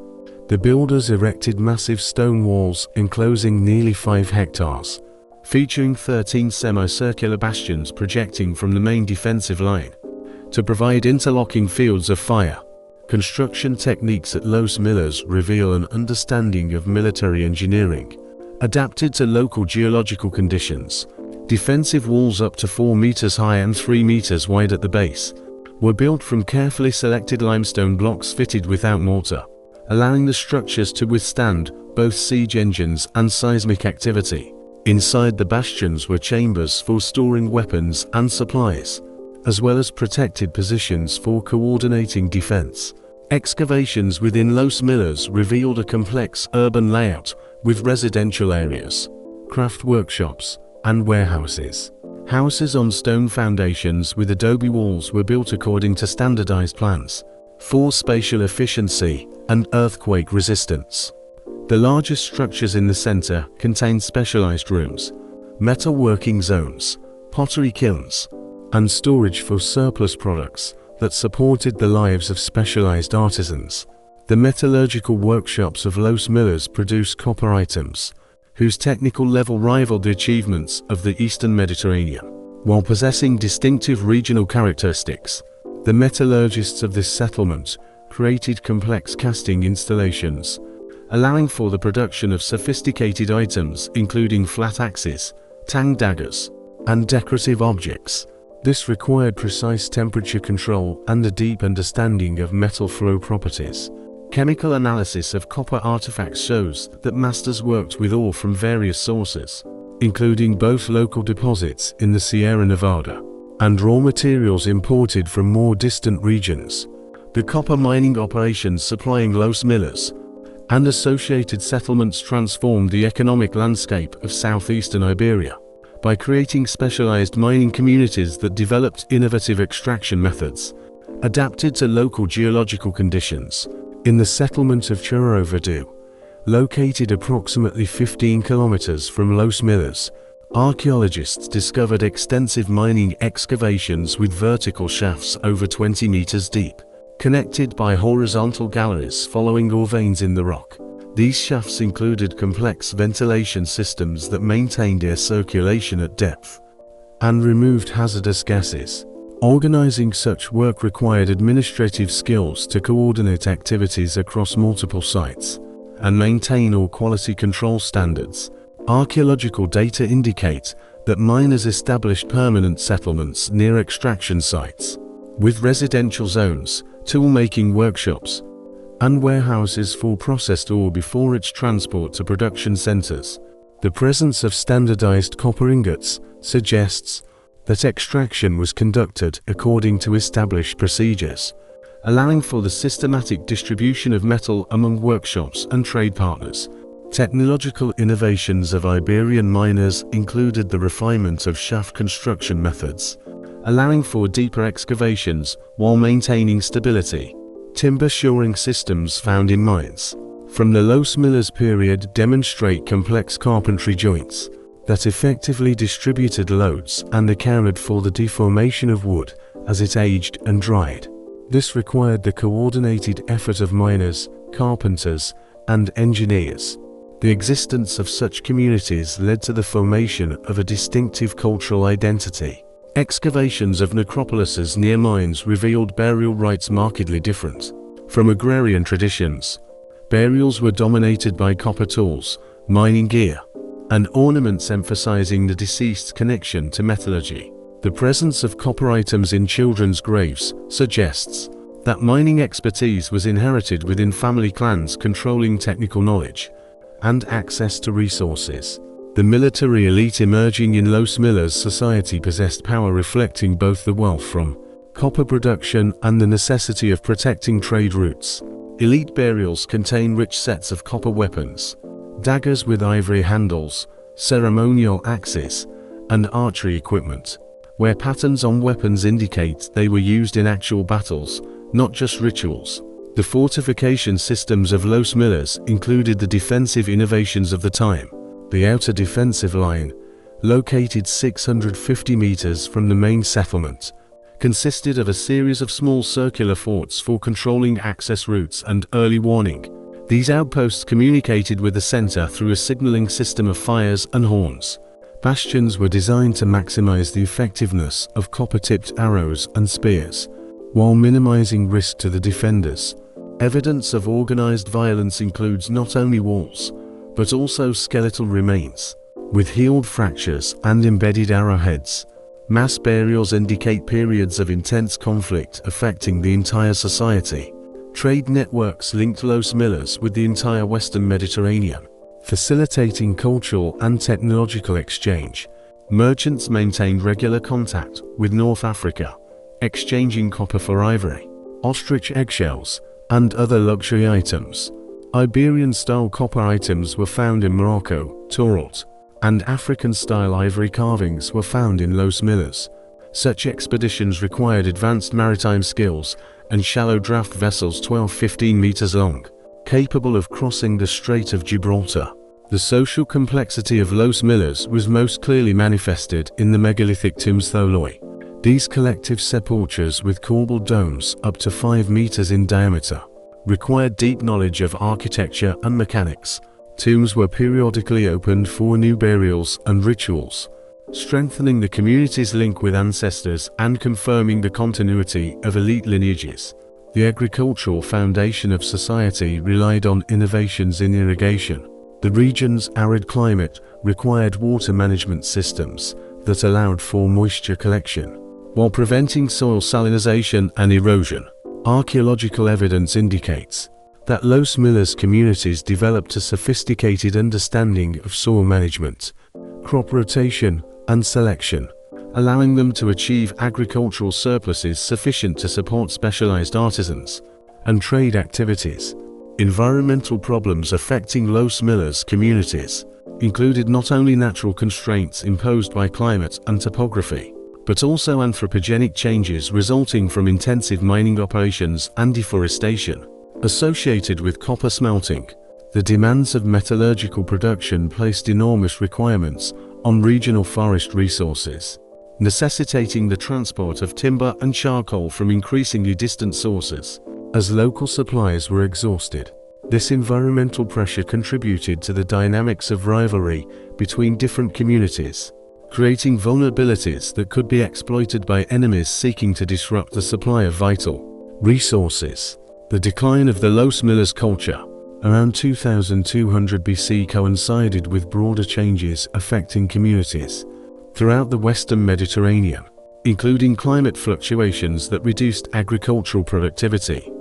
Speaker 1: the builders erected massive stone walls enclosing nearly 5 hectares, featuring 13 semicircular bastions projecting from the main defensive line to provide interlocking fields of fire. Construction techniques at Los Millas reveal an understanding of military engineering, adapted to local geological conditions. Defensive walls up to 4 meters high and 3 meters wide at the base were built from carefully selected limestone blocks fitted without mortar, allowing the structures to withstand both siege engines and seismic activity. Inside the bastions were chambers for storing weapons and supplies, as well as protected positions for coordinating defense. Excavations within Los Millas revealed a complex urban layout with residential areas, craft workshops, and warehouses. Houses on stone foundations with adobe walls were built according to standardized plans for spatial efficiency and earthquake resistance. The largest structures in the center contained specialized rooms, metalworking zones, pottery kilns, and storage for surplus products that supported the lives of specialized artisans. The metallurgical workshops of Los Millers produced copper items, whose technical level rivaled the achievements of the Eastern Mediterranean. While possessing distinctive regional characteristics, the metallurgists of this settlement created complex casting installations, allowing for the production of sophisticated items including flat axes, tang daggers, and decorative objects. This required precise temperature control and a deep understanding of metal flow properties. Chemical analysis of copper artifacts shows that masters worked with ore from various sources, including both local deposits in the Sierra Nevada and raw materials imported from more distant regions. The copper mining operations supplying Los Millers and associated settlements transformed the economic landscape of southeastern Iberia by creating specialized mining communities that developed innovative extraction methods adapted to local geological conditions. In the settlement of Churro Verde, located approximately 15 kilometers from Los Millers, archaeologists discovered extensive mining excavations with vertical shafts over 20 meters deep, connected by horizontal galleries following ore veins in the rock. These shafts included complex ventilation systems that maintained air circulation at depth and removed hazardous gases. Organizing such work required administrative skills to coordinate activities across multiple sites and maintain all quality control standards. Archaeological data indicate that miners established permanent settlements near extraction sites, with residential zones, tool-making workshops, and warehouses for processed ore before its transport to production centers. The presence of standardized copper ingots suggests that extraction was conducted according to established procedures, allowing for the systematic distribution of metal among workshops and trade partners. Technological innovations of Iberian miners included the refinement of shaft construction methods, allowing for deeper excavations while maintaining stability. Timber shoring systems found in mines from the Los Millers period demonstrate complex carpentry joints that effectively distributed loads and accounted for the deformation of wood as it aged and dried. This required the coordinated effort of miners, carpenters, and engineers. The existence of such communities led to the formation of a distinctive cultural identity. Excavations of necropolises near mines revealed burial rites markedly different from agrarian traditions. Burials were dominated by copper tools, mining gear, and ornaments emphasizing the deceased's connection to metallurgy. The presence of copper items in children's graves suggests that mining expertise was inherited within family clans controlling technical knowledge and access to resources. The military elite emerging in Los Millers society possessed power, reflecting both the wealth from copper production and the necessity of protecting trade routes. Elite burials contain rich sets of copper weapons, daggers with ivory handles, ceremonial axes, and archery equipment, where patterns on weapons indicate they were used in actual battles, not just rituals. The fortification systems of Los Millers included the defensive innovations of the time. The outer defensive line, located 650 meters from the main settlement, consisted of a series of small circular forts for controlling access routes and early warning. These outposts communicated with the center through a signaling system of fires and horns. Bastions were designed to maximize the effectiveness of copper-tipped arrows and spears, while minimizing risk to the defenders. Evidence of organized violence includes not only walls, but also skeletal remains, with healed fractures and embedded arrowheads. Mass burials indicate periods of intense conflict affecting the entire society. Trade networks linked Los Millers with the entire Western Mediterranean, facilitating cultural and technological exchange. Merchants maintained regular contact with North Africa, exchanging copper for ivory, ostrich eggshells, and other luxury items. Iberian-style copper items were found in Morocco, Taurat, and African-style ivory carvings were found in Los Millers. Such expeditions required advanced maritime skills and shallow draft vessels 12–15 meters long, capable of crossing the Strait of Gibraltar. The social complexity of Los Millers was most clearly manifested in the megalithic tombs tholoi. These collective sepulchres with corbelled domes up to 5 meters in diameter required deep knowledge of architecture and mechanics. Tombs were periodically opened for new burials and rituals, strengthening the community's link with ancestors and confirming the continuity of elite lineages. The agricultural foundation of society relied on innovations in irrigation. The region's arid climate required water management systems that allowed for moisture collection, while preventing soil salinization and erosion. Archaeological evidence indicates that Los Millas communities developed a sophisticated understanding of soil management, crop rotation, and selection, allowing them to achieve agricultural surpluses sufficient to support specialized artisans and trade activities. Environmental problems affecting Los Millas communities included not only natural constraints imposed by climate and topography, but also anthropogenic changes resulting from intensive mining operations and deforestation. Associated with copper smelting, the demands of metallurgical production placed enormous requirements on regional forest resources, necessitating the transport of timber and charcoal from increasingly distant sources, as local supplies were exhausted. This environmental pressure contributed to the dynamics of rivalry between different communities, creating vulnerabilities that could be exploited by enemies seeking to disrupt the supply of vital resources. The decline of the Los Millas culture around 2200 BC coincided with broader changes affecting communities throughout the Western Mediterranean, including climate fluctuations that reduced agricultural productivity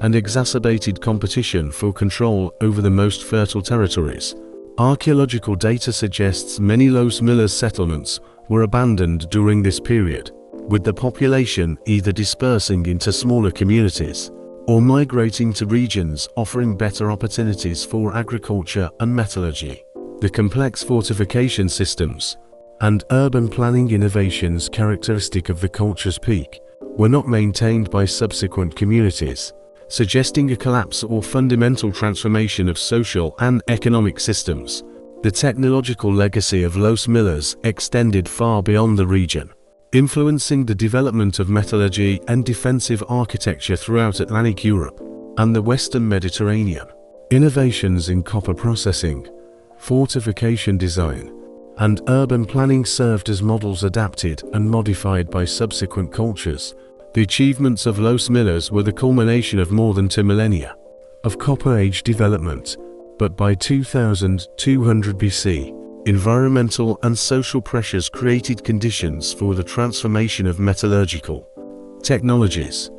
Speaker 1: and exacerbated competition for control over the most fertile territories. Archaeological data suggests many Los Millas settlements were abandoned during this period, with the population either dispersing into smaller communities or migrating to regions offering better opportunities for agriculture and metallurgy. The complex fortification systems and urban planning innovations characteristic of the culture's peak were not maintained by subsequent communities, suggesting a collapse or fundamental transformation of social and economic systems. The technological legacy of Los Millas extended far beyond the region, influencing the development of metallurgy and defensive architecture throughout Atlantic Europe and the Western Mediterranean. Innovations in copper processing, fortification design, and urban planning served as models adapted and modified by subsequent cultures. The achievements of Los Millas were the culmination of more than 2 millennia of Copper Age development, but by 2200 BC, environmental and social pressures created conditions for the transformation of metallurgical technologies.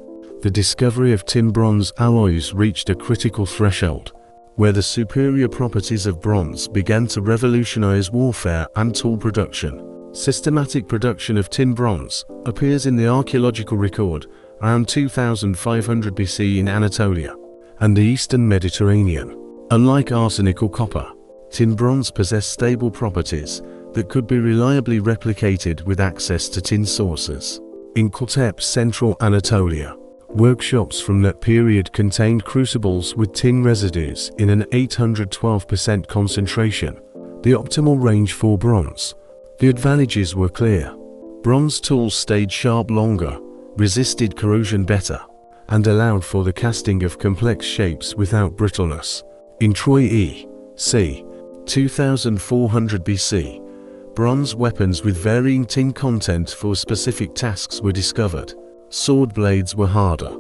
Speaker 1: The discovery of tin-bronze alloys reached a critical threshold, where the superior properties of bronze began to revolutionize warfare and tool production. Systematic production of tin-bronze appears in the archaeological record around 2500 BC in Anatolia and the Eastern Mediterranean. Unlike arsenic or copper, tin-bronze possessed stable properties that could be reliably replicated with access to tin sources. In Kotep, central Anatolia, workshops from that period contained crucibles with tin residues in an 812% concentration, the optimal range for bronze. The advantages were clear. Bronze tools stayed sharp longer, resisted corrosion better, and allowed for the casting of complex shapes without brittleness. In Troy c. 2400 BC, bronze weapons with varying tin content for specific tasks were discovered. Sword blades were harder,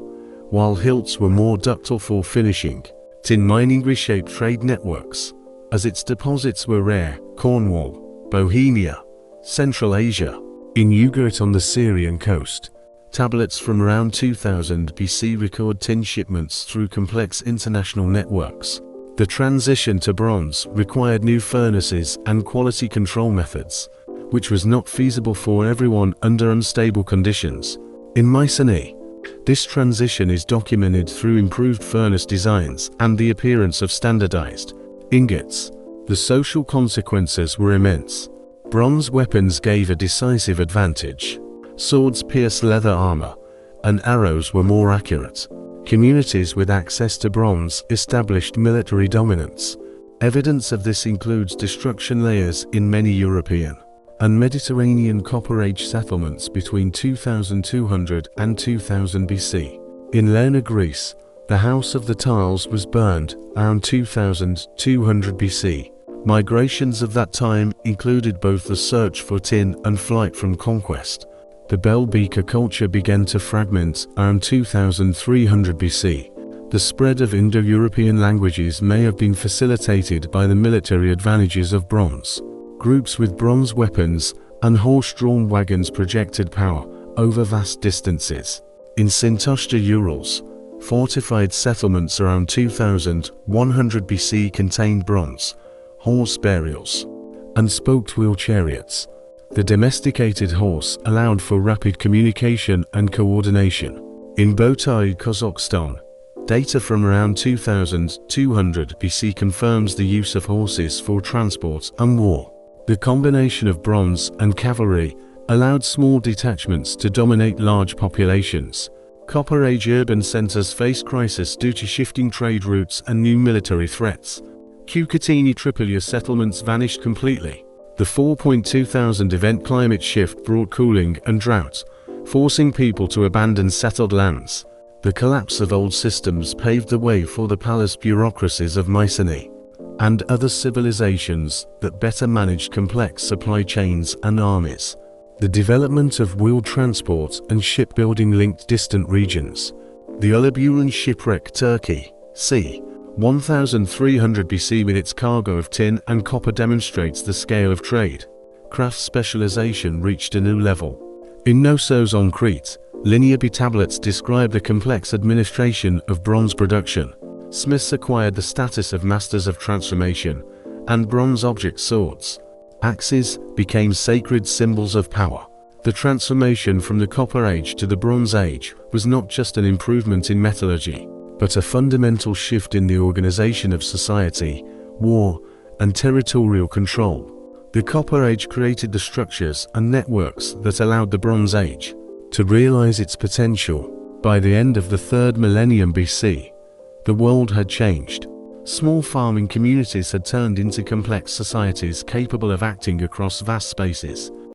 Speaker 1: while hilts were more ductile for finishing. Tin mining reshaped trade networks, as its deposits were rare. Cornwall, Bohemia, Central Asia. In Ugarit on the Syrian coast, tablets from around 2000 BC record tin shipments through complex international networks. The transition to bronze required new furnaces and quality control methods, which was not feasible for everyone under unstable conditions. In Mycenae, this transition is documented through improved furnace designs and the appearance of standardized ingots. The social consequences were immense. Bronze weapons gave a decisive advantage. Swords pierced leather armor, and arrows were more accurate. Communities with access to bronze established military dominance. Evidence of this includes destruction layers in many European and Mediterranean Copper Age settlements between 2200 and 2000 BC. In Lerna, Greece, the House of the Tiles was burned around 2200 BC. Migrations of that time included both the search for tin and flight from conquest. The Bell-Beaker culture began to fragment around 2300 BC. The spread of Indo-European languages may have been facilitated by the military advantages of bronze. Groups with bronze weapons and horse-drawn wagons projected power over vast distances. In Sintoshta Urals, fortified settlements around 2100 BC contained bronze, horse burials, and spoked wheel chariots. The domesticated horse allowed for rapid communication and coordination. In Botai, Kazakhstan, data from around 2200 BC confirms the use of horses for transport and war. The combination of bronze and cavalry allowed small detachments to dominate large populations. Copper Age urban centers faced crisis due to shifting trade routes and new military threats. Cucutini Tripolia settlements vanished completely. The 4.2000 event climate shift brought cooling and drought, forcing people to abandon settled lands. The collapse of old systems paved the way for the palace bureaucracies of Mycenae and other civilizations that better managed complex supply chains and armies. The development of wheeled transport and shipbuilding linked distant regions. The Uluburan shipwreck Turkey, c. 1300 BC with its cargo of tin and copper demonstrates the scale of trade. Craft specialization reached a new level. In Knossos on Crete, linear B tablets describe the complex administration of bronze production. Smiths acquired the status of masters of transformation, and bronze object swords. Axes became sacred symbols of power. The transformation from the Copper Age to the Bronze Age was not just an improvement in metallurgy, but a fundamental shift in the organization of society, war, and territorial control. The Copper Age created the structures and networks that allowed the Bronze Age to realize its potential. By the end of the 3rd millennium BC, the world had changed. Small farming communities had turned into complex societies capable of acting across vast spaces.